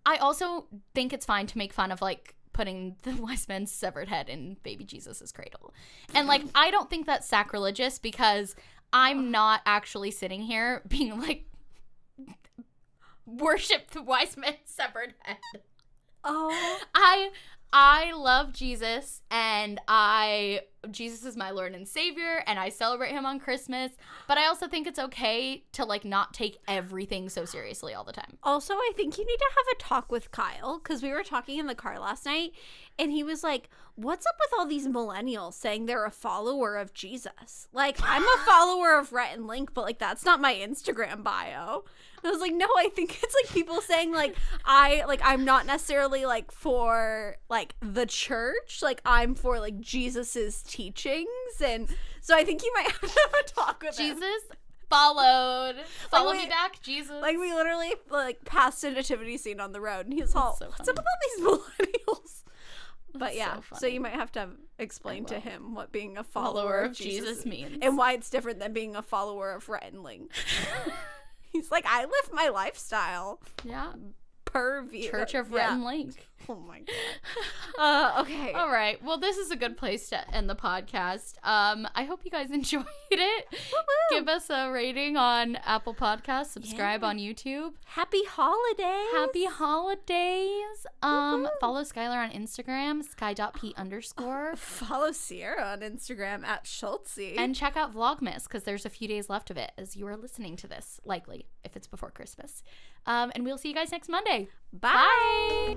I also think it's fine to make fun of, like, putting the wise man's severed head in baby Jesus's cradle. And, like, I don't think that's sacrilegious because I'm not actually sitting here being like, worship the wise man's severed head. Oh. I love Jesus, and Jesus is my Lord and Savior, and I celebrate him on Christmas, but I also think it's okay to, like, not take everything so seriously all the time. Also, I think you need to have a talk with Kyle, because we were talking in the car last night, and he was like, what's up with all these millennials saying they're a follower of Jesus? Like, I'm a follower of Rhett and Link, but, like, that's not my Instagram bio. And I was like, no, I think it's, like, people saying, like, I'm not necessarily, like, for, like, the church. Like, I'm for, like, Jesus's teachings. And so I think you might have to have a talk with him. Jesus follow me back, Jesus. Like, we literally, like, passed a nativity scene on the road, and he's all, so what's funny. up with all these millennials? But yeah, so you might have to explain to him what being a follower of Jesus means. And why it's different than being a follower of Rhett and Link. He's like, I live my lifestyle. Yeah. Per view. Church of Rhett and Link. Oh my god. Okay. All right. Well, this is a good place to end the podcast. I hope you guys enjoyed it. Woo-hoo. Give us a rating on Apple Podcasts. Subscribe on YouTube. Happy holidays. Happy holidays. Follow Skylar on Instagram, sky.p_. Follow Sierra on Instagram at Schultzy. And check out Vlogmas because there's a few days left of it as you are listening to this, likely, if it's before Christmas. And we'll see you guys next Monday. Bye.